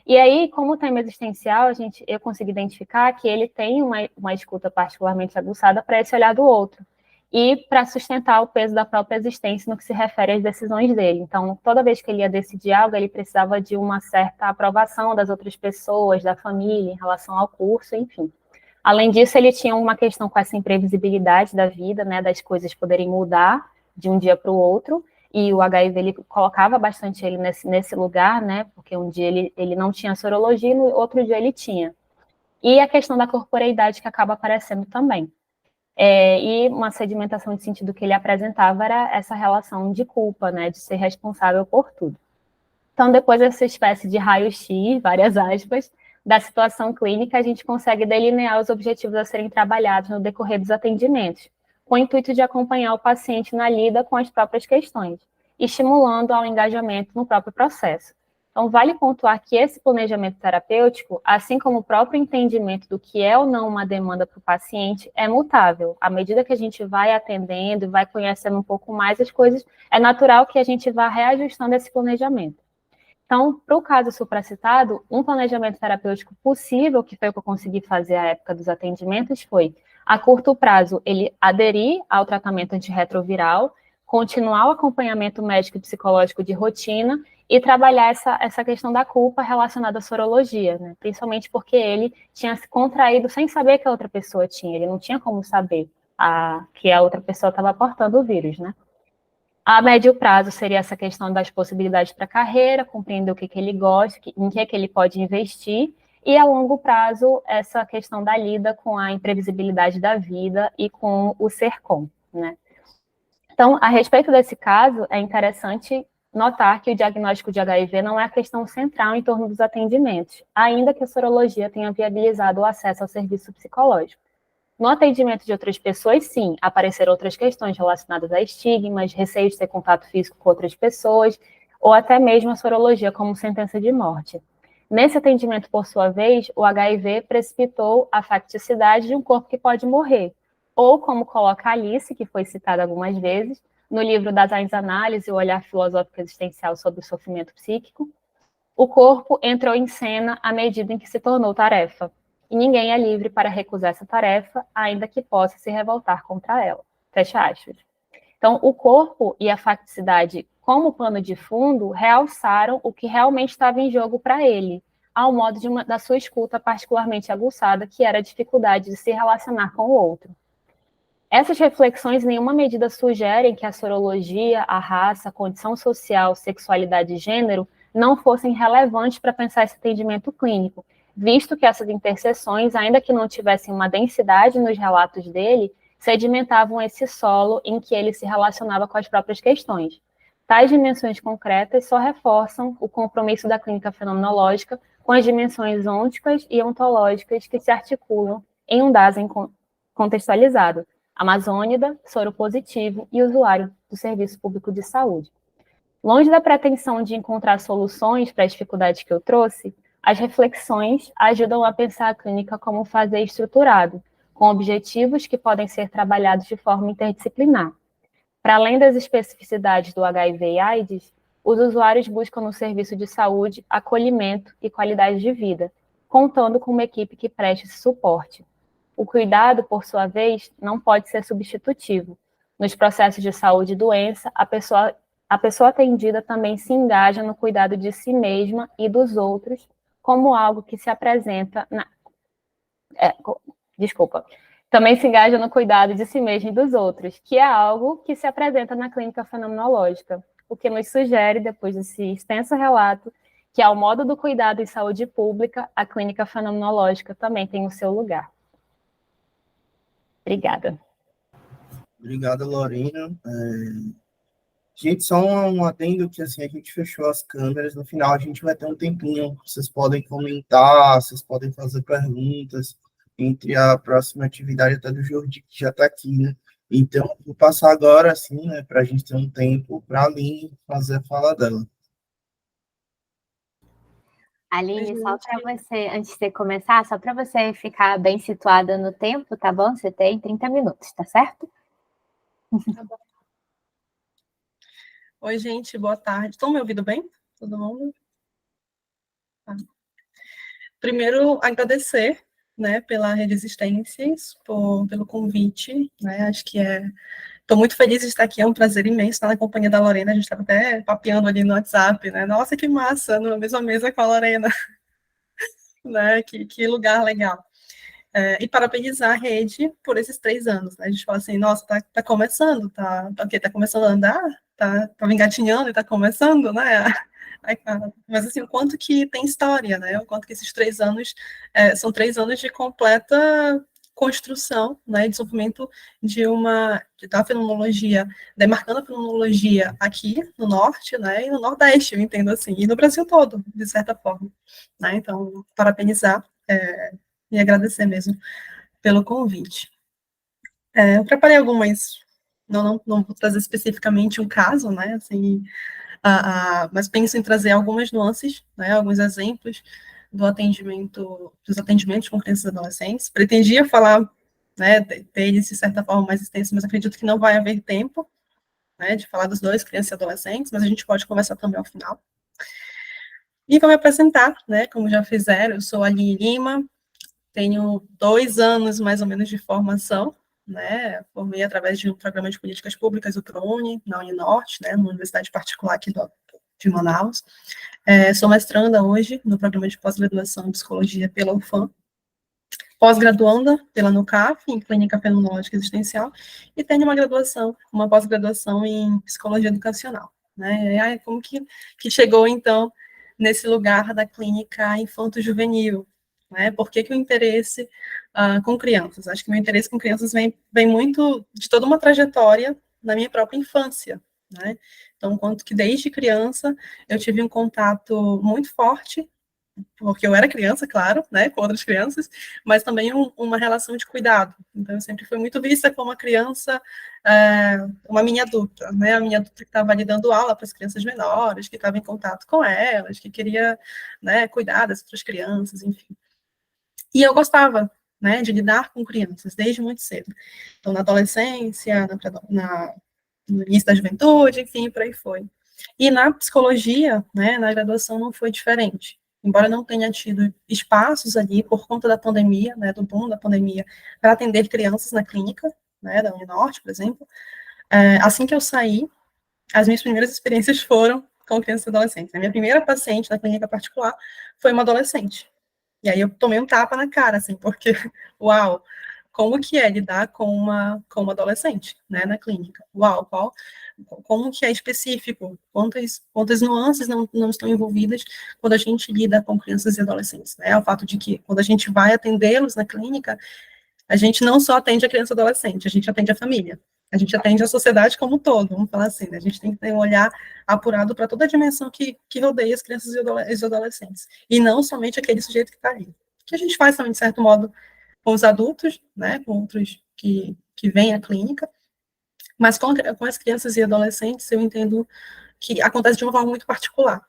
E aí, como tema existencial, eu consegui identificar que ele tem uma escuta particularmente aguçada para esse olhar do outro e para sustentar o peso da própria existência no que se refere às decisões dele. Então, toda vez que ele ia decidir algo, ele precisava de uma certa aprovação das outras pessoas, da família, em relação ao curso, enfim. Além disso, ele tinha uma questão com essa imprevisibilidade da vida, né, das coisas poderem mudar de um dia para o outro, e o HIV ele colocava bastante ele nesse lugar, né? Porque um dia ele não tinha sorologia e no outro dia ele tinha. E a questão da corporeidade que acaba aparecendo também. E uma sedimentação de sentido que ele apresentava era essa relação de culpa, né? De ser responsável por tudo. Então, depois dessa espécie de raio-x, várias aspas, da situação clínica, a gente consegue delinear os objetivos a serem trabalhados no decorrer dos atendimentos, com o intuito de acompanhar o paciente na lida com as próprias questões, estimulando ao engajamento no próprio processo. Então, vale pontuar que esse planejamento terapêutico, assim como o próprio entendimento do que é ou não uma demanda para o paciente, é mutável. À medida que a gente vai atendendo e vai conhecendo um pouco mais as coisas, é natural que a gente vá reajustando esse planejamento. Então, para o caso supracitado, um planejamento terapêutico possível, que foi o que eu consegui fazer à época dos atendimentos, foi, a curto prazo, ele aderir ao tratamento antirretroviral, continuar o acompanhamento médico e psicológico de rotina e trabalhar essa questão da culpa relacionada à sorologia, né? Principalmente porque ele tinha se contraído sem saber que a outra pessoa tinha, ele não tinha como saber que a outra pessoa estava portando o vírus, né? A médio prazo seria essa questão das possibilidades para a carreira, compreender o que ele gosta, em que ele pode investir, e a longo prazo, essa questão da lida com a imprevisibilidade da vida e com o SERCOM, né? Então, a respeito desse caso, é interessante notar que o diagnóstico de HIV não é a questão central em torno dos atendimentos, ainda que a sorologia tenha viabilizado o acesso ao serviço psicológico. No atendimento de outras pessoas, sim, apareceram outras questões relacionadas a estigmas, receio de ter contato físico com outras pessoas, ou até mesmo a sorologia como sentença de morte. Nesse atendimento, por sua vez, o HIV precipitou a facticidade de um corpo que pode morrer, ou como coloca Alice, que foi citada algumas vezes, no livro das Análises, o olhar filosófico existencial sobre o sofrimento psíquico, o corpo entrou em cena à medida em que se tornou tarefa. E ninguém é livre para recusar essa tarefa, ainda que possa se revoltar contra ela. Fecha aspas. Então, o corpo e a facticidade, como pano de fundo, realçaram o que realmente estava em jogo para ele, ao modo da sua escuta particularmente aguçada, que era a dificuldade de se relacionar com o outro. Essas reflexões em nenhuma medida sugerem que a sorologia, a raça, a condição social, sexualidade e gênero não fossem relevantes para pensar esse atendimento clínico, visto que essas interseções, ainda que não tivessem uma densidade nos relatos dele, sedimentavam esse solo em que ele se relacionava com as próprias questões. Tais dimensões concretas só reforçam o compromisso da clínica fenomenológica com as dimensões ônticas e ontológicas que se articulam em um Dasein contextualizado, amazônida, soro positivo e usuário do Serviço Público de Saúde. Longe da pretensão de encontrar soluções para as dificuldades que eu trouxe, as reflexões ajudam a pensar a clínica como um fazer estruturado, com objetivos que podem ser trabalhados de forma interdisciplinar. Para além das especificidades do HIV e AIDS, os usuários buscam no serviço de saúde acolhimento e qualidade de vida, contando com uma equipe que preste esse suporte. O cuidado, por sua vez, não pode ser substitutivo. Nos processos de saúde e doença, a pessoa atendida também se engaja no cuidado de si mesma e dos outros, como algo que se apresenta também se engaja no cuidado de si mesmo e dos outros, que é algo que se apresenta na clínica fenomenológica, o que nos sugere, depois desse extenso relato, que ao modo do cuidado em saúde pública, a clínica fenomenológica também tem o seu lugar. Obrigada. Obrigada, Lorena. Gente, só um adendo que assim, a gente fechou as câmeras, no final a gente vai ter um tempinho, vocês podem comentar, vocês podem fazer perguntas entre a próxima atividade até do Jordi, que já está aqui, né? Então, vou passar agora, assim, né, para a gente ter um tempo para a Aline fazer a fala dela. Aline, só para você, antes de você começar, só para você ficar bem situada no tempo, tá bom? Você tem 30 minutos, tá certo? Tá bom. Oi, gente, boa tarde. Estão me ouvindo bem? Todo mundo? Tá. Primeiro, agradecer, né, pela Rede Existências, pelo convite, né, acho que estou muito feliz de estar aqui, é um prazer imenso estar na companhia da Lorena, a gente estava até papeando ali no WhatsApp, né, nossa, que massa, na mesma mesa com a Lorena, né, que lugar legal. E parabenizar a rede por esses 3 anos, né, a gente fala assim, nossa, tá começando, tá começando a andar, tava engatinhando e está começando, né? Mas assim, o quanto que tem história, né? O quanto que esses 3 anos são 3 anos de completa construção, né? Desenvolvimento da fenomenologia, demarcando a fenomenologia aqui no norte, né? E no nordeste, eu entendo assim, e no Brasil todo, de certa forma, né? Então, parabenizar e agradecer mesmo pelo convite. Eu preparei algumas, não vou trazer especificamente um caso, né? Assim, mas penso em trazer algumas nuances, né, alguns exemplos dos atendimentos com crianças e adolescentes. Pretendia falar, né, deles de certa forma mais extenso, mas acredito que não vai haver tempo, né, de falar dos dois, crianças e adolescentes, mas a gente pode conversar também ao final. E vou me apresentar, né, como já fizeram, eu sou Aline Lima, tenho 2 anos mais ou menos de formação, né, formei através de um programa de políticas públicas, o ProUni, na Uninorte, né, numa universidade particular aqui de Manaus. Sou mestranda hoje no programa de pós-graduação em psicologia pela UFAM, pós-graduanda pela NUCAF, em clínica fenomenológica existencial, e tenho uma pós-graduação em psicologia educacional, né, e aí, como que chegou, então, nesse lugar da clínica infanto-juvenil, né, por que o interesse com crianças? Acho que o meu interesse com crianças vem muito de toda uma trajetória na minha própria infância, né, então, quanto que desde criança eu tive um contato muito forte, porque eu era criança, claro, né, com outras crianças, mas também uma relação de cuidado. Então, eu sempre fui muito vista como uma criança, uma mini adulta, né, a minha adulta que estava ali dando aula para as crianças menores, que estava em contato com elas, que queria, né, cuidar das outras crianças, enfim. E eu gostava, né, de lidar com crianças desde muito cedo. Então, na adolescência, no início da juventude, enfim, por aí foi. E na psicologia, né, na graduação não foi diferente. Embora não tenha tido espaços ali por conta da pandemia, né, do boom da pandemia, para atender crianças na clínica, né, da Uninorte, por exemplo, assim que eu saí, as minhas primeiras experiências foram com crianças e adolescentes. A minha primeira paciente na clínica particular foi uma adolescente. E aí eu tomei um tapa na cara, assim, porque, uau, como que é lidar com uma adolescente, né, na clínica? Uau, como que é específico? Quantas nuances não estão envolvidas quando a gente lida com crianças e adolescentes, né? O fato de que, quando a gente vai atendê-los na clínica, a gente não só atende a criança e adolescente, a gente atende a família, a gente atende a sociedade como um todo, vamos falar assim, né? A gente tem que ter um olhar apurado para toda a dimensão que rodeia as crianças e os adolescentes, e não somente aquele sujeito que está ali. Que a gente faz também, de certo modo, com os adultos, né, com outros que vêm à clínica, mas com as crianças e adolescentes, eu entendo que acontece de uma forma muito particular,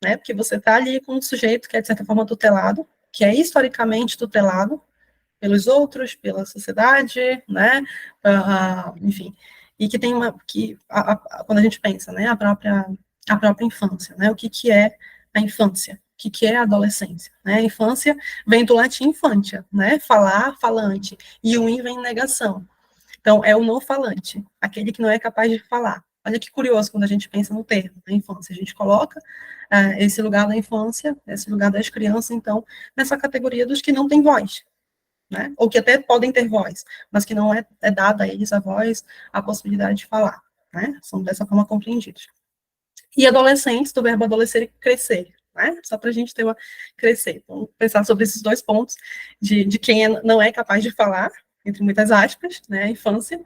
né, porque você está ali com um sujeito que é, de certa forma, tutelado, que é historicamente tutelado pelos outros, pela sociedade, né, enfim, e que tem quando a gente pensa, né, a própria infância, né, o que é a infância? O que é a adolescência? Né? A infância vem do latim infantia, né? Falar, falante, e o in vem em negação. Então, é o não falante, aquele que não é capaz de falar. Olha que curioso quando a gente pensa no termo, na infância. A gente coloca esse lugar da infância, esse lugar das crianças, então, nessa categoria dos que não têm voz, né? Ou que até podem ter voz, mas que não é dada a eles a voz, a possibilidade de falar, né? São dessa forma compreendidos. E adolescentes, do verbo adolescer e crescer, né? Só para a gente crescer. Então, pensar sobre esses 2 pontos de quem não é capaz de falar, entre muitas aspas, né, a infância,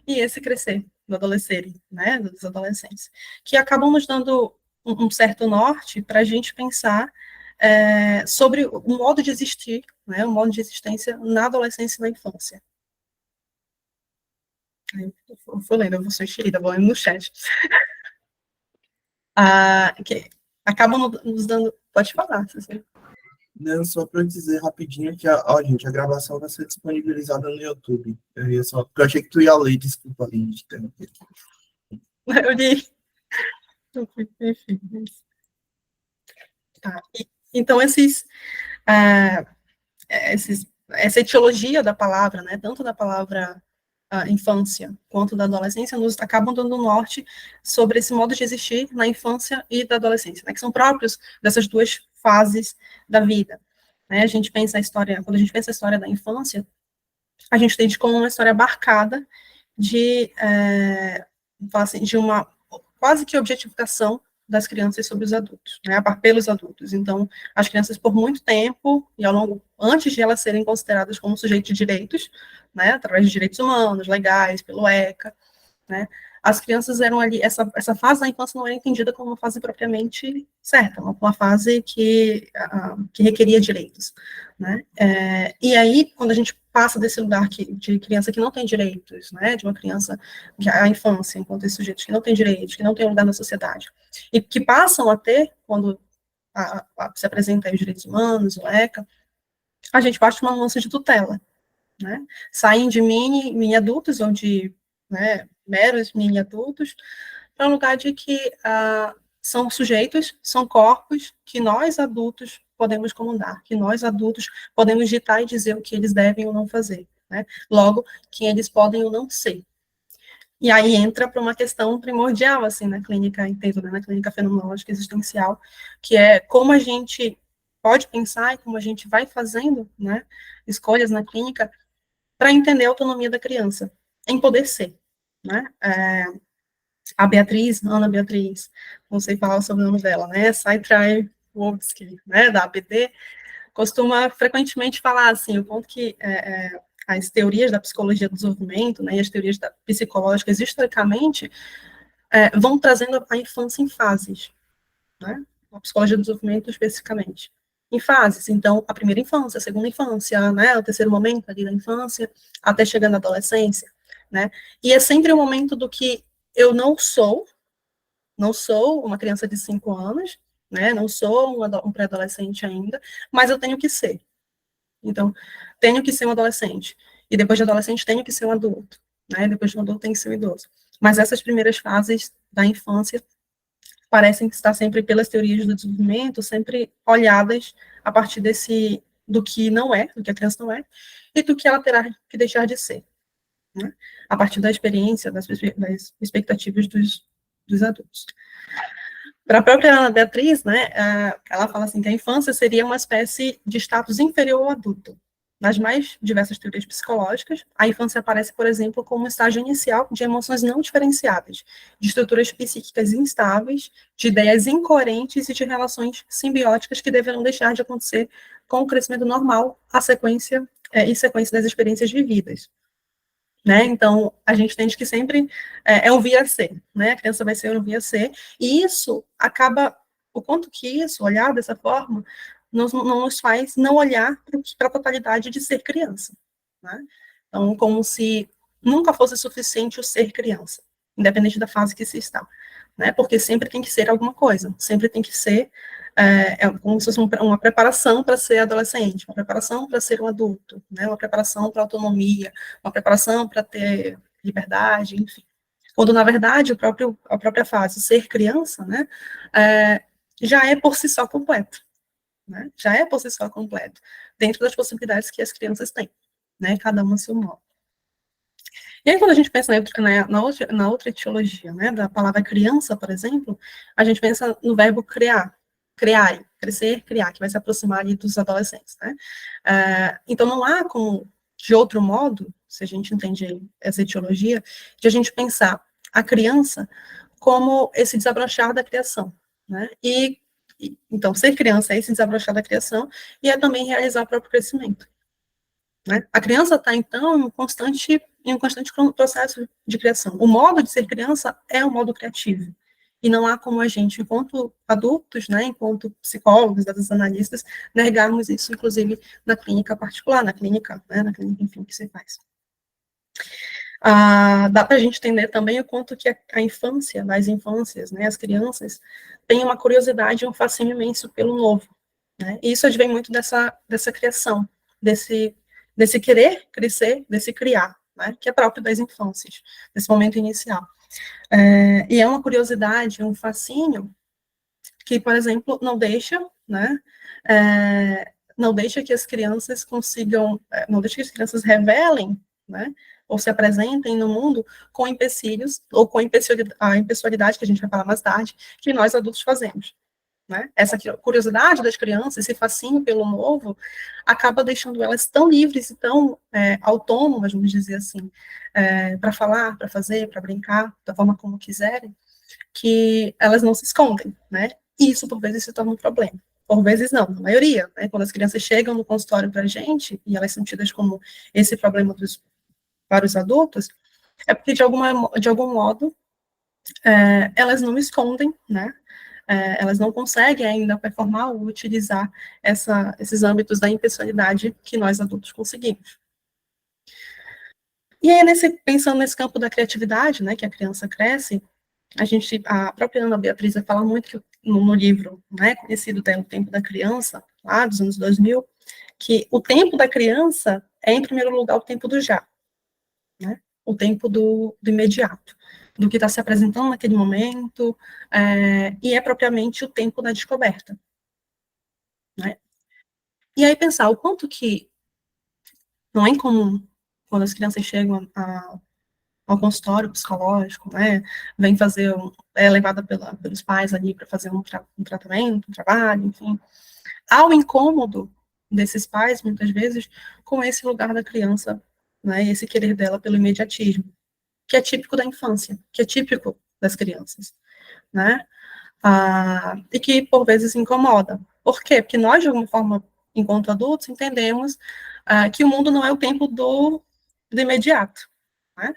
e esse crescer do adolescer, né, dos adolescentes, que acabam nos dando um certo norte para a gente pensar sobre o modo de existir, né, o modo de existência na adolescência e na infância. Eu vou lendo, eu vou ser enxerida, vou lendo no chat. Que acabam nos dando... Pode falar, Cecília. Não, só para dizer rapidinho que, gente, a gravação vai ser disponibilizada no YouTube. Eu achei que tu ia ler, desculpa, Aline, de interromper. Eu li. Enfim. Tá. Então, essa etiologia da palavra, né, tanto da palavra infância quanto da adolescência, nos acabam dando norte sobre esse modo de existir na infância e da adolescência, né, que são próprios dessas 2 fases da vida. Né? A gente pensa quando a gente pensa a história da infância, a gente tem como uma história marcada de quase que objetificação das crianças sobre os adultos, né, pelos adultos. Então, as crianças, por muito tempo, e ao longo, antes de elas serem consideradas como sujeitos de direitos, né, através de direitos humanos, legais, pelo ECA, né, as crianças eram ali, essa fase da infância não era entendida como uma fase propriamente certa, uma fase que requeria direitos, né, e aí, quando a gente passa desse lugar de criança que não tem direitos, né, de uma criança, a infância, enquanto esses sujeitos que não têm direitos, que não têm lugar na sociedade, e que passam a ter, quando se apresenta aí os direitos humanos, o ECA, a gente parte de uma mudança de tutela, né, saem de mini adultos, ou de, né, meros mini adultos, para um lugar de que são sujeitos, são corpos que nós adultos podemos comandar, que nós adultos podemos ditar e dizer o que eles devem ou não fazer, né, logo, quem eles podem ou não ser. E aí entra para uma questão primordial, assim, na clínica, entendo, né, na clínica fenomenológica existencial, que é como a gente pode pensar e como a gente vai fazendo, né, escolhas na clínica para entender a autonomia da criança, em poder ser, né. A Beatriz, Ana Beatriz, não sei falar o sobrenome dela, né, Saytry-Wolski, né, da ABD, costuma frequentemente falar, assim, o ponto que as teorias da psicologia do desenvolvimento, né, e as teorias psicológicas, historicamente, vão trazendo a infância em fases, né, a psicologia do desenvolvimento especificamente, em fases. Então, a primeira infância, a segunda infância, né, o terceiro momento ali da infância, até chegar na adolescência, né, e é sempre o momento do que eu não sou uma criança de 5 anos, né, não sou um pré-adolescente ainda, mas eu tenho que ser. Então, tenho que ser um adolescente. E depois de adolescente, tenho que ser um adulto. Né? Depois de um adulto, tenho que ser um idoso. Mas essas primeiras fases da infância parecem estar sempre, pelas teorias do desenvolvimento, sempre olhadas a partir do que não é, do que a criança não é, e do que ela terá que deixar de ser. Né? A partir da experiência, das expectativas dos adultos. Para a própria Ana Beatriz, né, ela fala assim que a infância seria uma espécie de status inferior ao adulto. Nas mais diversas teorias psicológicas, a infância aparece, por exemplo, como um estágio inicial de emoções não diferenciadas, de estruturas psíquicas instáveis, de ideias incoerentes e de relações simbióticas que deverão deixar de acontecer com o crescimento normal, sequência das experiências vividas. Né? Então, a gente entende que sempre é um vir a ser, né? A criança vai ser um vir a ser, e isso acaba, o quanto que isso, olhar dessa forma, não nos faz não olhar para a totalidade de ser criança, né? Então, como se nunca fosse suficiente o ser criança, independente da fase que se está, né? Porque sempre tem que ser alguma coisa, sempre tem que ser como se fosse uma preparação para ser adolescente, uma preparação para ser um adulto, né, uma preparação para autonomia, uma preparação para ter liberdade, enfim. Quando, na verdade, a própria fase, ser criança, né, já é por si só completo, né, já é por si só completo, dentro das possibilidades que as crianças têm, né, cada uma a seu modo. E aí, quando a gente pensa na outra etiologia, né, da palavra criança, por exemplo, a gente pensa no verbo criar, crescer, criar, que vai se aproximar ali dos adolescentes, né? Então, não há como, de outro modo, se a gente entende essa etiologia, de a gente pensar a criança como esse desabrochar da criação, né? Então, ser criança é esse desabrochar da criação e é também realizar o próprio crescimento, né? A criança está, então, em um constante processo de criação. O modo de ser criança é um modo criativo. E não há como a gente, enquanto adultos, né, enquanto psicólogos, dados analistas, negarmos isso, inclusive, na clínica particular, na clínica, enfim, que se faz. Dá para a gente entender também o quanto que a infância, as infâncias, né, as crianças, têm uma curiosidade e um fascínio imenso pelo novo. Né? E isso advém muito dessa criação, desse querer crescer, desse criar, né, que é próprio das infâncias, desse momento inicial. E é uma curiosidade, um fascínio, que, por exemplo, não deixa, né, não deixa que as crianças consigam, não deixa que as crianças revelem, né, ou se apresentem no mundo com empecilhos, ou com a impessoalidade, que a gente vai falar mais tarde, que nós adultos fazemos. Né? Essa curiosidade das crianças, esse fascínio pelo novo, acaba deixando elas tão livres e tão autônomas, vamos dizer assim, para falar, para fazer, para brincar, da forma como quiserem, que elas não se escondem, né? E isso, por vezes, se torna um problema. Por vezes, não, na maioria, né? Quando as crianças chegam no consultório para a gente, e elas são tidas como esse problema para os adultos, é porque, de algum modo, elas não escondem, né? Elas não conseguem ainda performar ou utilizar esses âmbitos da impessoalidade que nós adultos conseguimos. E aí, pensando nesse campo da criatividade, né, que a criança cresce, a própria Ana Beatriz fala muito que, no livro, né, conhecido O Tempo da Criança, lá dos anos 2000, que o tempo da criança é, em primeiro lugar, o tempo do já, né, o tempo do imediato, do que está se apresentando naquele momento, e é propriamente o tempo da descoberta, né. E aí pensar o quanto que não é incomum, quando as crianças chegam ao consultório psicológico, né, é levada pelos pais ali para fazer um tratamento, um trabalho, enfim, há o incômodo desses pais, muitas vezes, com esse lugar da criança, né, esse querer dela pelo imediatismo, que é típico da infância, que é típico das crianças, né, e que, por vezes, incomoda. Por quê? Porque nós, de alguma forma, enquanto adultos, entendemos que o mundo não é o tempo do imediato, né?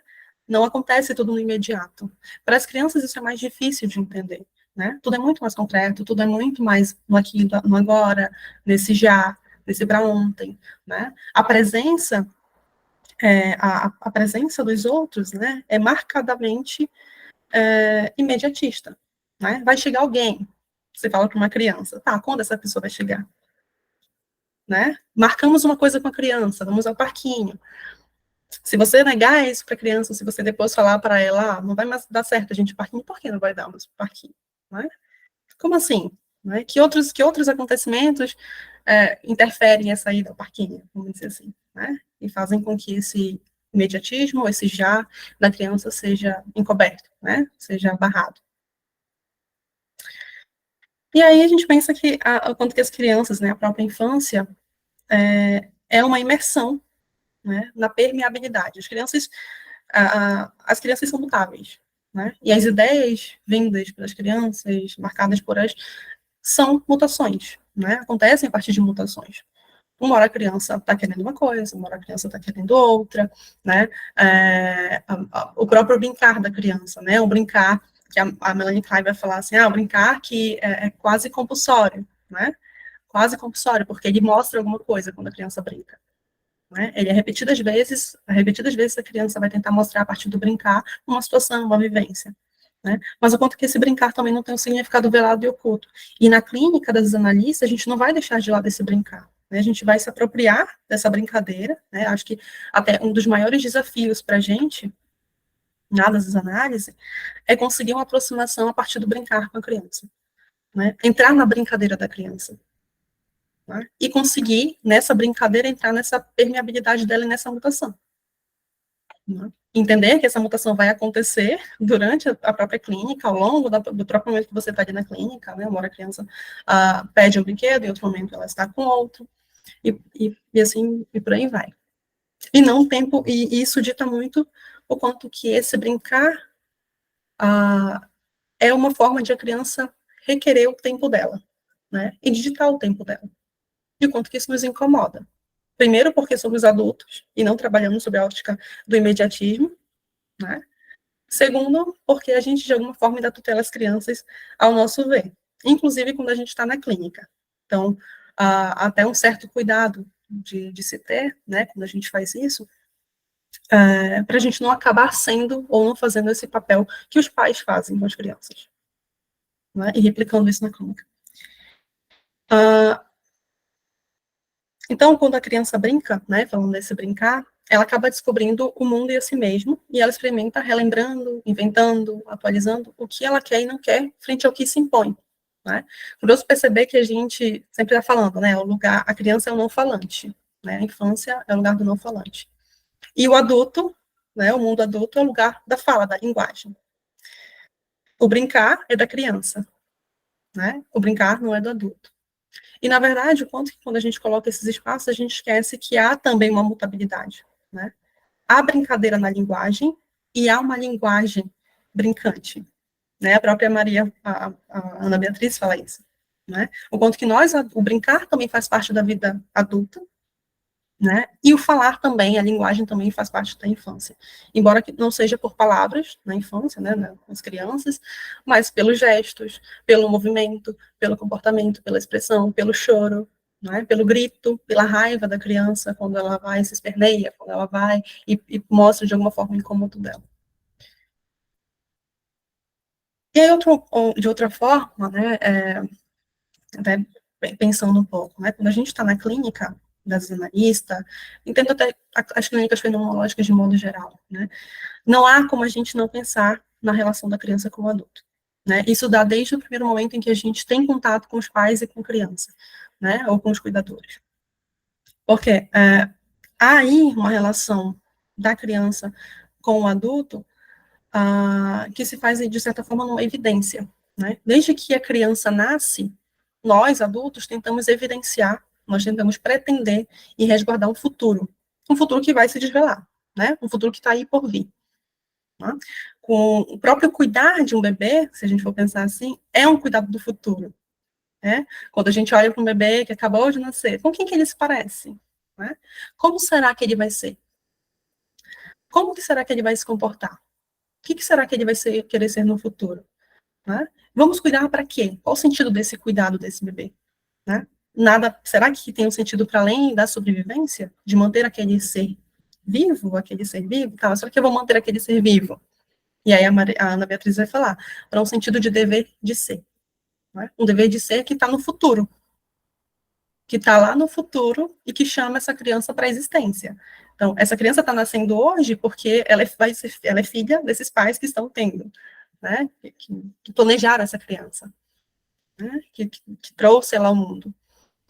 Não acontece tudo no imediato. Para as crianças, isso é mais difícil de entender, né? Tudo é muito mais concreto, tudo é muito mais no aqui, no agora, nesse já, nesse para ontem, né? A presença dos outros, né, é marcadamente imediatista, né? Vai chegar alguém, você fala para uma criança, tá, quando essa pessoa vai chegar? Né? Marcamos uma coisa com a criança, vamos ao parquinho. Se você negar isso para a criança, se você depois falar para ela, não vai mais dar certo a gente parquinho, por que não vai dar mais parquinho? Né? Como assim? Né? Que outros acontecimentos interferem nessa ida ao parquinho, vamos dizer assim, né? E fazem com que esse imediatismo, esse já da criança seja encoberto, né? Seja barrado. E aí a gente pensa que quanto que as crianças, né, a própria infância, é uma imersão, né, na permeabilidade. As crianças são mutáveis, né, e as ideias vindas pelas crianças, marcadas por elas, são mutações, né, acontecem a partir de mutações. Uma hora a criança está querendo uma coisa, uma hora a criança está querendo outra, né, o próprio brincar da criança, né, o brincar, que a Melanie Klein vai falar assim, o brincar que é quase compulsório, né, quase compulsório, porque ele mostra alguma coisa quando a criança brinca. Né? Ele é repetidas vezes a criança vai tentar mostrar a partir do brincar uma situação, uma vivência. Né? Mas o ponto é que esse brincar também não tem um significado velado e oculto. E na clínica das analistas, a gente não vai deixar de lado esse brincar. Né? A gente vai se apropriar dessa brincadeira. Né? Acho que até um dos maiores desafios para a gente, das análises, é conseguir uma aproximação a partir do brincar com a criança. Né? Entrar na brincadeira da criança. Né? E conseguir, nessa brincadeira, entrar nessa permeabilidade dela e nessa mutação. Né? Entender que essa mutação vai acontecer durante a própria clínica, ao longo do próprio momento que você está ali na clínica, né? Uma hora a criança pede um brinquedo, em outro momento ela está com outro, e assim, e por aí vai. E não tempo, e isso dita muito o quanto que esse brincar é uma forma de a criança requerer o tempo dela, né? E digitar o tempo dela. E o quanto que isso nos incomoda. Primeiro, porque somos adultos e não trabalhamos sob a ótica do imediatismo, né? Segundo, porque a gente, de alguma forma, ainda tutela as crianças ao nosso ver, inclusive quando a gente está na clínica. Então, até um certo cuidado de se ter, né, quando a gente faz isso, para a gente não acabar sendo ou não fazendo esse papel que os pais fazem com as crianças, né, e replicando isso na clínica. Então, quando a criança brinca, né, falando desse brincar, ela acaba descobrindo o mundo e a si mesmo, e ela experimenta relembrando, inventando, atualizando o que ela quer e não quer frente ao que se impõe. Né? Curioso perceber que a gente sempre está falando, né, a criança é o não falante, né, a infância é o lugar do não falante. E o adulto, né, o mundo adulto é o lugar da fala, da linguagem. O brincar é da criança, né? O brincar não é do adulto. E, na verdade, o ponto é que quando a gente coloca esses espaços, a gente esquece que há também uma mutabilidade, né? Há brincadeira na linguagem e há uma linguagem brincante, né? A própria a Ana Beatriz fala isso, né? O quanto que o brincar também faz parte da vida adulta, né? E o falar também, a linguagem também faz parte da infância. Embora que não seja por palavras na infância, né, nas crianças, mas pelos gestos, pelo movimento, pelo comportamento, pela expressão, pelo choro, né, pelo grito, pela raiva da criança quando ela vai se esperneia, quando ela vai e mostra de alguma forma o incômodo dela. E aí, de outra forma, né, até pensando um pouco, né, quando a gente está na clínica das analista, entendo até as clínicas fenomenológicas de modo geral, né, não há como a gente não pensar na relação da criança com o adulto, né, isso dá desde o primeiro momento em que a gente tem contato com os pais e com a criança, né, ou com os cuidadores, porque há aí uma relação da criança com o adulto que se faz, de certa forma, uma evidência, né? Desde que a criança nasce, nós, adultos, tentamos evidenciar, nós tentamos pretender e resguardar um futuro que vai se desvelar, né? Um futuro que está aí por vir. Tá? Com o próprio cuidar de um bebê, se a gente for pensar assim, é um cuidado do futuro, né? Quando a gente olha para um bebê que acabou de nascer, com quem que ele se parece? Né? Como será que ele vai ser? Como que será que ele vai se comportar? O que será que ele vai querer ser no futuro? Né? Vamos cuidar para quê? Qual o sentido desse cuidado desse bebê? Né? Nada, será que tem um sentido para além da sobrevivência? De manter aquele ser vivo, Tá, será que eu vou manter aquele ser vivo? E aí a Ana Beatriz vai falar, para um sentido de dever de ser. Né? Um dever de ser que está no futuro, que está lá no futuro e que chama essa criança para a existência. Então, essa criança está nascendo hoje porque ela é filha desses pais que estão tendo, né, que planejaram essa criança, né, que trouxe ela ao mundo.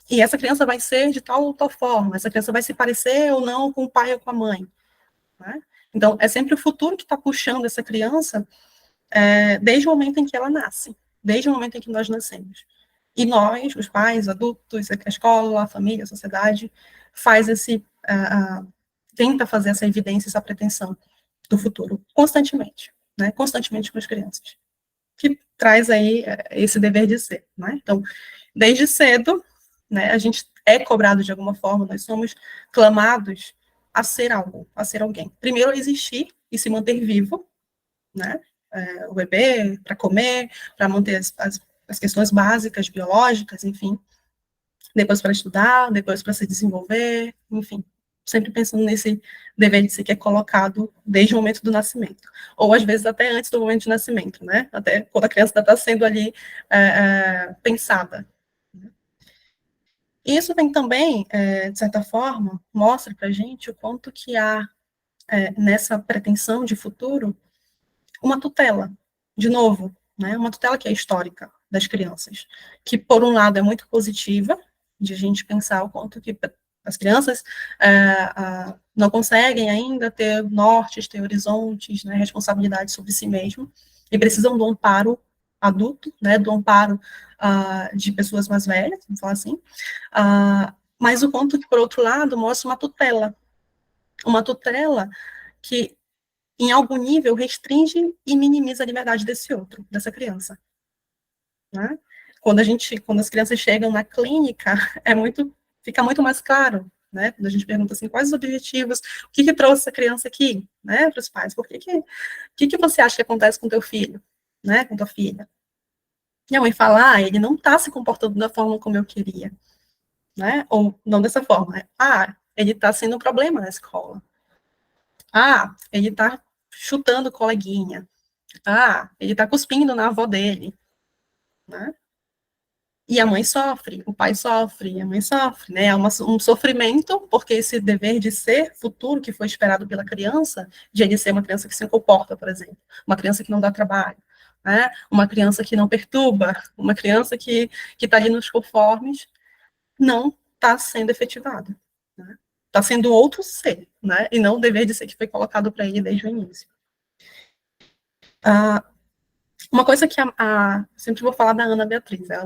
E essa criança vai ser de tal ou tal forma, essa criança vai se parecer ou não com o pai ou com a mãe. Né? Então, é sempre o futuro que está puxando essa criança desde o momento em que ela nasce, desde o momento em que nós nascemos. E nós, os pais, adultos, a escola, a família, a sociedade, tenta fazer essa evidência, essa pretensão do futuro, constantemente, né? Constantemente com as crianças. Que traz aí esse dever de ser, né? Então, desde cedo, né, a gente é cobrado de alguma forma, nós somos clamados a ser algo, a ser alguém. Primeiro, existir e se manter vivo, né? O bebê, para comer, para manter as questões básicas, biológicas, enfim. Depois para estudar, depois para se desenvolver, enfim. Sempre pensando nesse dever de ser que é colocado desde o momento do nascimento. Ou, às vezes, até antes do momento de nascimento, né? Até quando a criança está sendo ali pensada. Isso tem também, de certa forma, mostra para a gente o quanto que há, nessa pretensão de futuro, uma tutela, de novo, né, uma tutela que é histórica das crianças, que, por um lado, é muito positiva, de a gente pensar o quanto que as crianças não conseguem ainda ter nortes, ter horizontes, né, responsabilidade sobre si mesmo, e precisam do amparo adulto, né, do amparo de pessoas mais velhas, vamos falar assim, mas o quanto que, por outro lado, mostra uma tutela que em algum nível, restringe e minimiza a liberdade desse outro, dessa criança. Né? Quando as crianças chegam na clínica, fica muito mais claro, né? Quando a gente pergunta assim, quais os objetivos, o que trouxe essa criança aqui, né, para os pais? O que você acha que acontece com teu filho, né, com tua filha? E a mãe fala, ele não está se comportando da forma como eu queria, né? Ou não dessa forma, né? Ele está sendo um problema na escola. Ele está chutando coleguinha. Ele está cuspindo na avó dele. Né? E a mãe sofre, o pai sofre, a mãe sofre, né? É um sofrimento, porque esse dever de ser futuro que foi esperado pela criança, de ele ser uma criança que se comporta, por exemplo, uma criança que não dá trabalho, né? Uma criança que não perturba, uma criança que está ali nos conformes, não está sendo efetivado. Né? Está sendo outro ser, né? E não o dever de ser que foi colocado para ele desde o início. Uma coisa que sempre vou falar da Ana Beatriz, é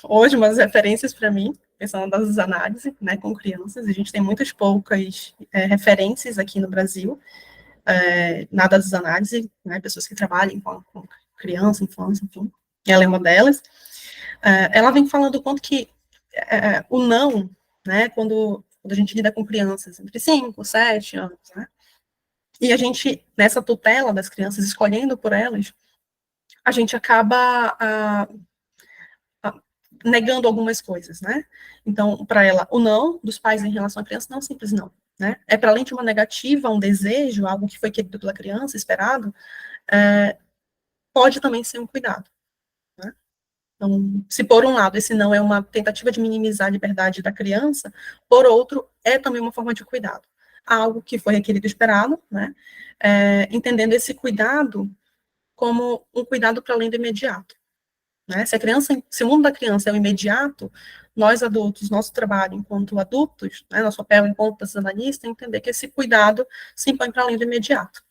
hoje uma das referências para mim, pensando das análises, né, com crianças, a gente tem muitas poucas referências aqui no Brasil, na das análises, né, pessoas que trabalham com criança, infância, enfim, ela é uma delas, ela vem falando o quanto que o não, né, quando a gente lida com crianças entre 5, 7 anos, né, e a gente, nessa tutela das crianças, escolhendo por elas, a gente acaba negando algumas coisas, né? Então, para ela, o não dos pais em relação à criança não é um simples não, né? É para além de uma negativa, um desejo, algo que foi querido pela criança, esperado, pode também ser um cuidado, né? Então, se por um lado esse não é uma tentativa de minimizar a liberdade da criança, por outro, é também uma forma de cuidado. Algo que foi requerido e esperado, né? Entendendo esse cuidado como um cuidado para além do imediato. Né? Se o mundo da criança é o imediato, nós adultos, nosso trabalho enquanto adultos, né, nosso papel enquanto analista, é entender que esse cuidado se impõe para além do imediato.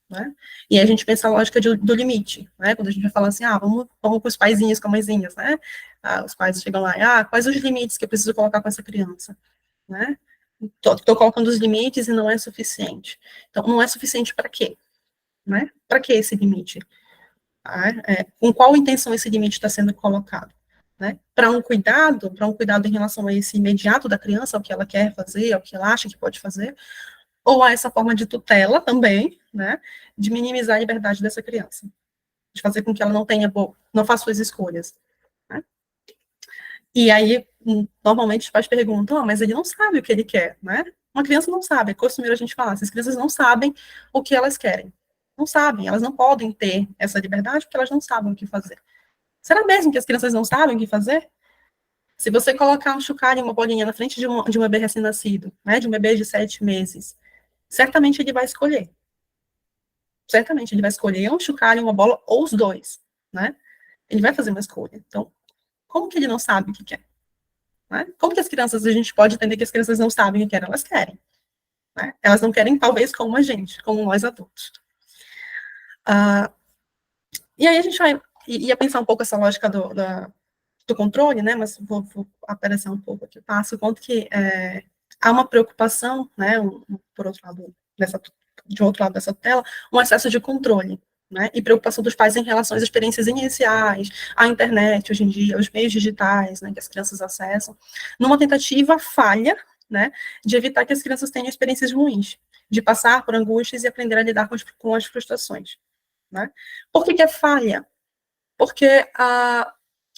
Né? E aí a gente pensa a lógica do limite, né? Quando a gente vai falar assim, vamos com os paizinhos, com as mãezinhas, né? Os pais chegam lá, quais os limites que eu preciso colocar com essa criança? Né? Estou colocando os limites e não é suficiente. Então, não é suficiente para quê? Né? Para que esse limite? Com qual intenção esse limite está sendo colocado? Né? Para um cuidado em relação a esse imediato da criança, ao que ela quer fazer, ao que ela acha que pode fazer, ou a essa forma de tutela também, né, de minimizar a liberdade dessa criança, de fazer com que ela não faça suas escolhas. Né? E aí, normalmente os pais perguntam, mas ele não sabe o que ele quer, né? Uma criança não sabe, é costumeiro a gente falar, as crianças não sabem o que elas querem. Não sabem, elas não podem ter essa liberdade porque elas não sabem o que fazer. Será mesmo que as crianças não sabem o que fazer? Se você colocar um chocalho e uma bolinha na frente de um bebê recém-nascido, né, de um bebê de 7 meses, certamente ele vai escolher. Certamente ele vai escolher um chocalho, uma bola, ou os dois, né? Ele vai fazer uma escolha. Então, como que ele não sabe o que quer? Né? Como que a gente pode entender que as crianças não sabem o que querem? Elas querem. Né? Elas não querem, talvez, como a gente, como nós adultos. E aí a gente ia pensar um pouco essa lógica do controle, né, mas vou aparecer um pouco aqui, passo, quanto que há uma preocupação, né, por outro lado, de outro lado dessa tela, um excesso de controle, né, e preocupação dos pais em relação às experiências iniciais, à internet, hoje em dia, aos meios digitais, né, que as crianças acessam, numa tentativa falha, né, de evitar que as crianças tenham experiências ruins, de passar por angústias e aprender a lidar com as frustrações. Né? Por que é falha? Porque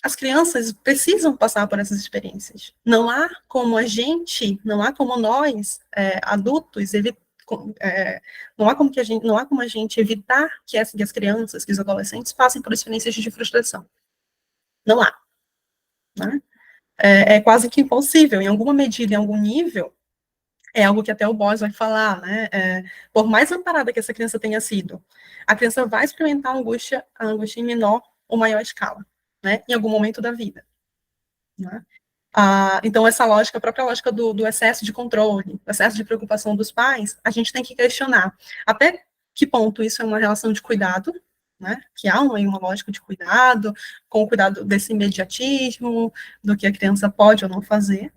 as crianças precisam passar por essas experiências. Não há como nós, adultos, não há como a gente evitar que as crianças, que os adolescentes passem por experiências de frustração. Não há. Né? É quase que impossível, em alguma medida, em algum nível, é algo que até o Boys vai falar, né? Por mais amparada que essa criança tenha sido, a criança vai experimentar a angústia em menor ou maior escala, né? Em algum momento da vida. Né? Então, essa lógica, a própria lógica do excesso de controle, do excesso de preocupação dos pais, a gente tem que questionar até que ponto isso é uma relação de cuidado, né? Que há uma lógica de cuidado, com o cuidado desse imediatismo, do que a criança pode ou não fazer,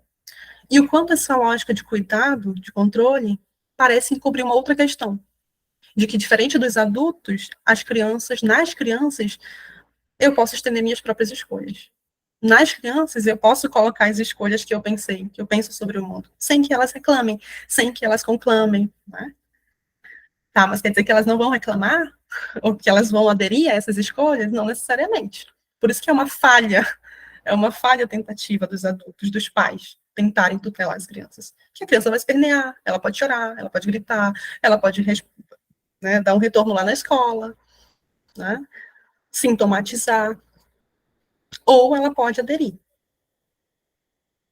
e o quanto essa lógica de cuidado, de controle, parece encobrir uma outra questão, de que, diferente dos adultos, nas crianças, eu posso estender minhas próprias escolhas. Nas crianças, eu posso colocar as escolhas que eu penso sobre o mundo, sem que elas reclamem, sem que elas conclamem, né? Tá, mas quer dizer que elas não vão reclamar? Ou que elas vão aderir a essas escolhas? Não necessariamente. Por isso que é uma falha tentativa dos adultos, dos pais, tentarem tutelar as crianças. Que a criança vai espernear, ela pode chorar, ela pode gritar, ela pode, né, dar um retorno lá na escola, né, sintomatizar, ou ela pode aderir.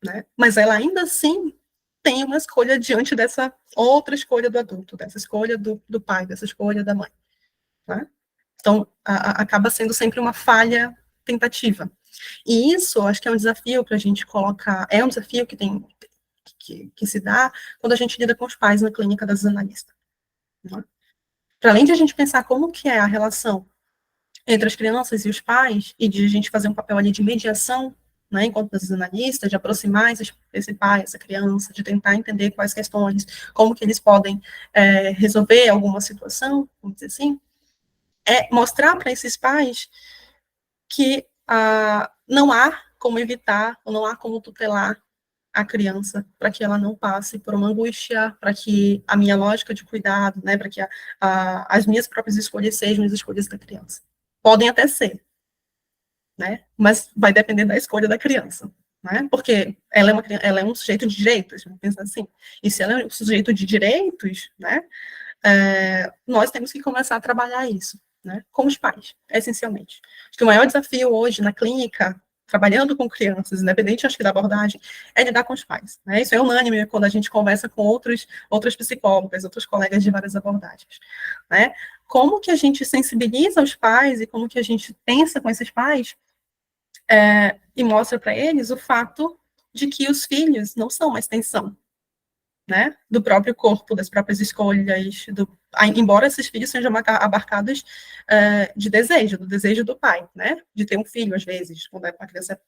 Né, mas ela ainda assim tem uma escolha diante dessa outra escolha do adulto, dessa escolha do pai, dessa escolha da mãe. Né? Então, acaba sendo sempre uma falha tentativa. E isso, acho que é um desafio para a gente colocar, é um desafio que se dá quando a gente lida com os pais na clínica das analistas. Né? Para além de a gente pensar como que é a relação entre as crianças e os pais, e de a gente fazer um papel ali de mediação, né, enquanto das analistas, de aproximar esse pai, essa criança, de tentar entender quais questões, como que eles podem resolver alguma situação, vamos dizer assim, é mostrar para esses pais que não há como evitar, ou não há como tutelar a criança, para que ela não passe por uma angústia, para que a minha lógica de cuidado, né, para que as minhas próprias escolhas sejam as escolhas da criança. Podem até ser, né, mas vai depender da escolha da criança, né, porque ela é um sujeito de direitos, vamos pensar assim, e se ela é um sujeito de direitos, né, nós temos que começar a trabalhar isso, né, com os pais, essencialmente. Acho que o maior desafio hoje na clínica, trabalhando com crianças, independente, acho que da abordagem, é lidar com os pais, né, isso é unânime quando a gente conversa com outras psicólogas, outros colegas de várias abordagens, né, como que a gente sensibiliza os pais e como que a gente pensa com esses pais e mostra para eles o fato de que os filhos não são uma extensão, né, do próprio corpo, das próprias escolhas, embora esses filhos sejam abarcados do desejo do pai, né, de ter um filho, às vezes, quando a criança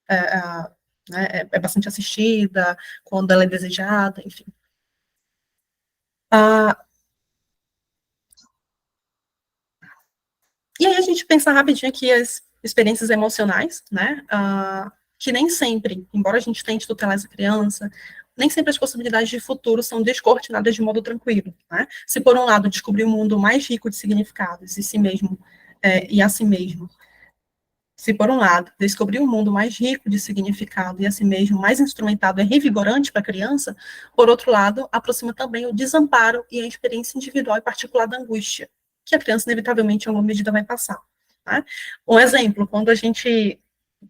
é bastante assistida, quando ela é desejada, enfim. E aí a gente pensa rapidinho aqui as experiências emocionais, né, que nem sempre, embora a gente tente tutelar essa criança, nem sempre as possibilidades de futuro são descortinadas de modo tranquilo, né? Se por um lado descobrir um mundo mais rico de significados e si mesmo e a si mesmo, se por um lado descobrir um mundo mais rico de significado e a si mesmo mais instrumentado é revigorante para a criança, por outro lado aproxima também o desamparo e a experiência individual e particular da angústia que a criança inevitavelmente em alguma medida vai passar. Tá? Um exemplo, quando a gente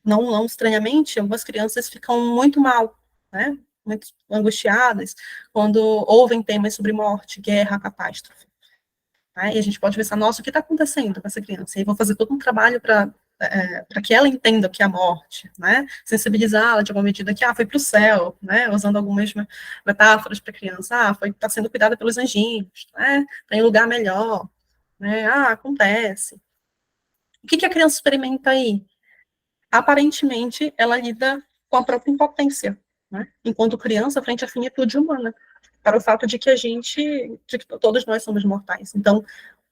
não estranhamente, algumas crianças ficam muito mal, né? Muito angustiadas, quando ouvem temas sobre morte, guerra, catástrofe. Tá? E a gente pode pensar, nossa, o que está acontecendo com essa criança? E aí vou fazer todo um trabalho para que ela entenda o que é a morte, né? Sensibilizá-la de alguma medida que, foi para o céu, né? Usando algumas metáforas para a criança, está sendo cuidada pelos anjinhos, né? Está em lugar melhor, né? Acontece. O que a criança experimenta aí? Aparentemente, ela lida com a própria impotência, né? Enquanto criança, frente à finitude humana, para o fato de que todos nós somos mortais. Então,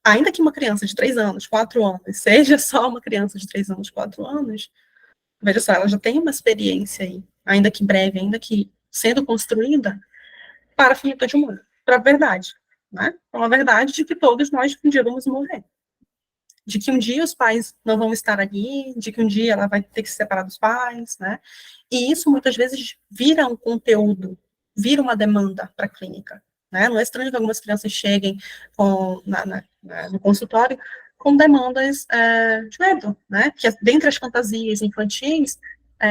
ainda que uma criança de 3 anos, 4 anos, seja só uma criança de 3 anos, 4 anos, veja só, ela já tem uma experiência aí, ainda que breve, ainda que sendo construída, para a finitude humana, para a verdade, né? Para uma verdade de que todos nós um dia vamos morrer. De que um dia os pais não vão estar ali, de que um dia ela vai ter que se separar dos pais, né? E isso muitas vezes vira um conteúdo, vira uma demanda para a clínica, né? Não é estranho que algumas crianças cheguem no consultório com demandas de medo, né? Que dentre as fantasias infantis,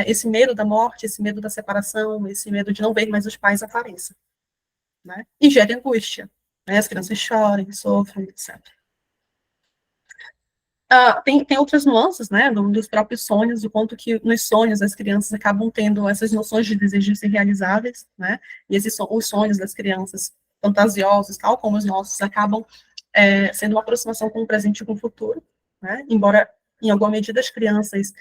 esse medo da morte, esse medo da separação, esse medo de não ver mais os pais apareça, né? E gera angústia, né? As crianças choram, sofrem, etc. Tem outras nuances, né, dos próprios sonhos, o quanto que nos sonhos as crianças acabam tendo essas noções de desejos irrealizáveis, né, e os sonhos das crianças fantasiosos, tal como os nossos, acabam sendo uma aproximação com o presente e com o futuro, né, embora em alguma medida as crianças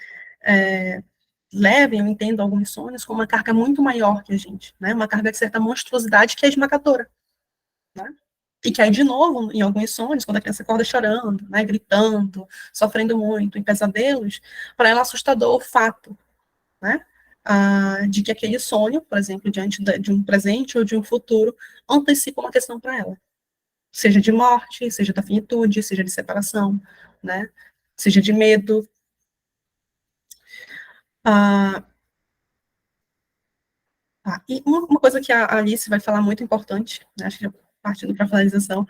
levem ou entendam alguns sonhos com uma carga muito maior que a gente, né, uma carga de certa monstruosidade que é esmagadora, né. E que aí, de novo, em alguns sonhos, quando a criança acorda chorando, né, gritando, sofrendo muito, em pesadelos, para ela é assustador o fato, né, de que aquele sonho, por exemplo, diante de um presente ou de um futuro, antecipa uma questão para ela. Seja de morte, seja da finitude, seja de separação, né, seja de medo. E uma coisa que a Alice vai falar muito importante, né, acho que partindo para a finalização,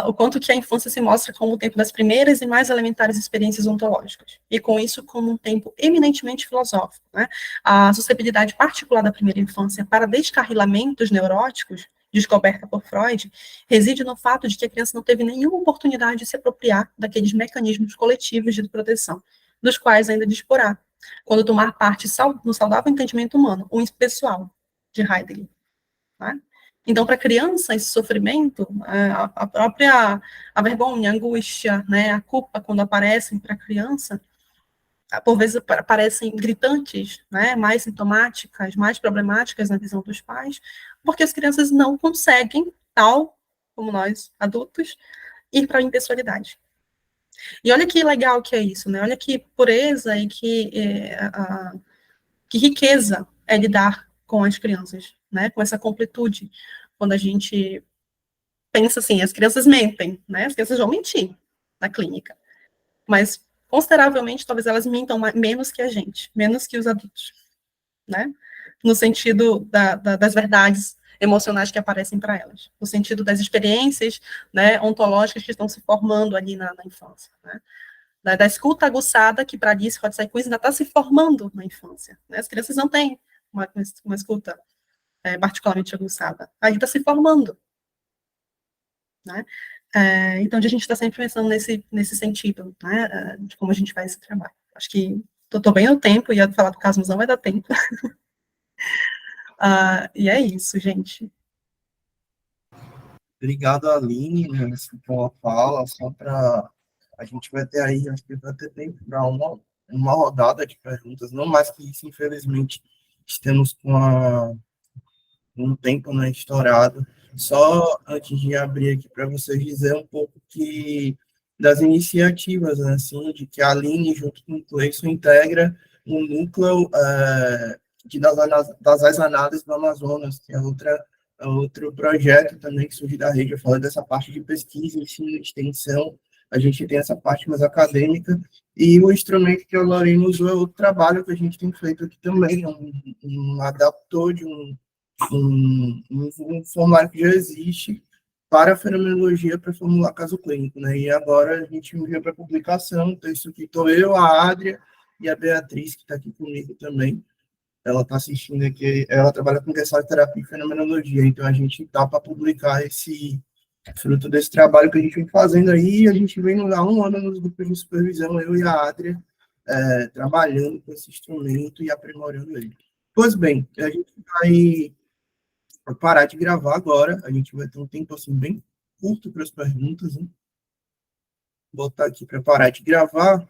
o quanto que a infância se mostra como o tempo das primeiras e mais elementares experiências ontológicas, e com isso como um tempo eminentemente filosófico, né? A suscetibilidade particular da primeira infância para descarrilamentos neuróticos, descoberta por Freud, reside no fato de que a criança não teve nenhuma oportunidade de se apropriar daqueles mecanismos coletivos de proteção, dos quais ainda disporá, quando tomar parte no saudável entendimento humano, o impessoal, de Heidegger. Né? Então, para a criança, esse sofrimento, a própria vergonha, a angústia, né, a culpa, quando aparecem para a criança, por vezes parecem gritantes, né, mais sintomáticas, mais problemáticas na visão dos pais, porque as crianças não conseguem, tal como nós, adultos, ir para a impessoalidade. E olha que legal que é isso, né? Olha que pureza e que riqueza é lidar com as crianças, né? Com essa completude. Quando a gente pensa assim, as crianças mentem, né? As crianças vão mentir na clínica, mas consideravelmente talvez elas mintam menos que a gente, menos que os adultos, né? No sentido das verdades emocionais que aparecem para elas, no sentido das experiências, né, ontológicas que estão se formando ali na infância, né? Da escuta aguçada, que para Alice Hodgson ainda está se formando na infância, né? As crianças não têm uma escuta particularmente aguçada, ainda está se formando, né? Então, a gente está sempre pensando nesse sentido, né, de como a gente faz esse trabalho. Acho que estou bem no tempo, ia falar do caso, mas não vai dar tempo. E é isso, gente. Obrigado, Aline, né, pela fala, só para a gente vai ter aí, acho que vai ter tempo para uma rodada de perguntas, não mais que isso, infelizmente, estamos com um tempo, né, estourado. Só antes de abrir aqui para vocês dizer um pouco das iniciativas, né, assim, de que a Aline, junto com o Cleison, integra um núcleo das análises do Amazonas, que é outro projeto também que surge da rede. Eu falei dessa parte de pesquisa, ensino, extensão, a gente tem essa parte mais acadêmica, e o instrumento que a Lorena usou é outro trabalho que a gente tem feito aqui também, um adaptor de um formulário que já existe para a fenomenologia para formular caso clínico, né? E agora a gente envia para publicação, o texto que estou eu, a Adria e a Beatriz, que está aqui comigo também. Ela está assistindo aqui, ela trabalha com questão de terapia e fenomenologia, então a gente está para publicar esse fruto desse trabalho que a gente vem fazendo aí, a gente vem há um ano nos grupos de supervisão, eu e a Adria, trabalhando com esse instrumento e aprimorando ele. Pois bem, a gente vai parar de gravar agora, a gente vai ter um tempo assim bem curto para as perguntas, né? Vou botar aqui para parar de gravar.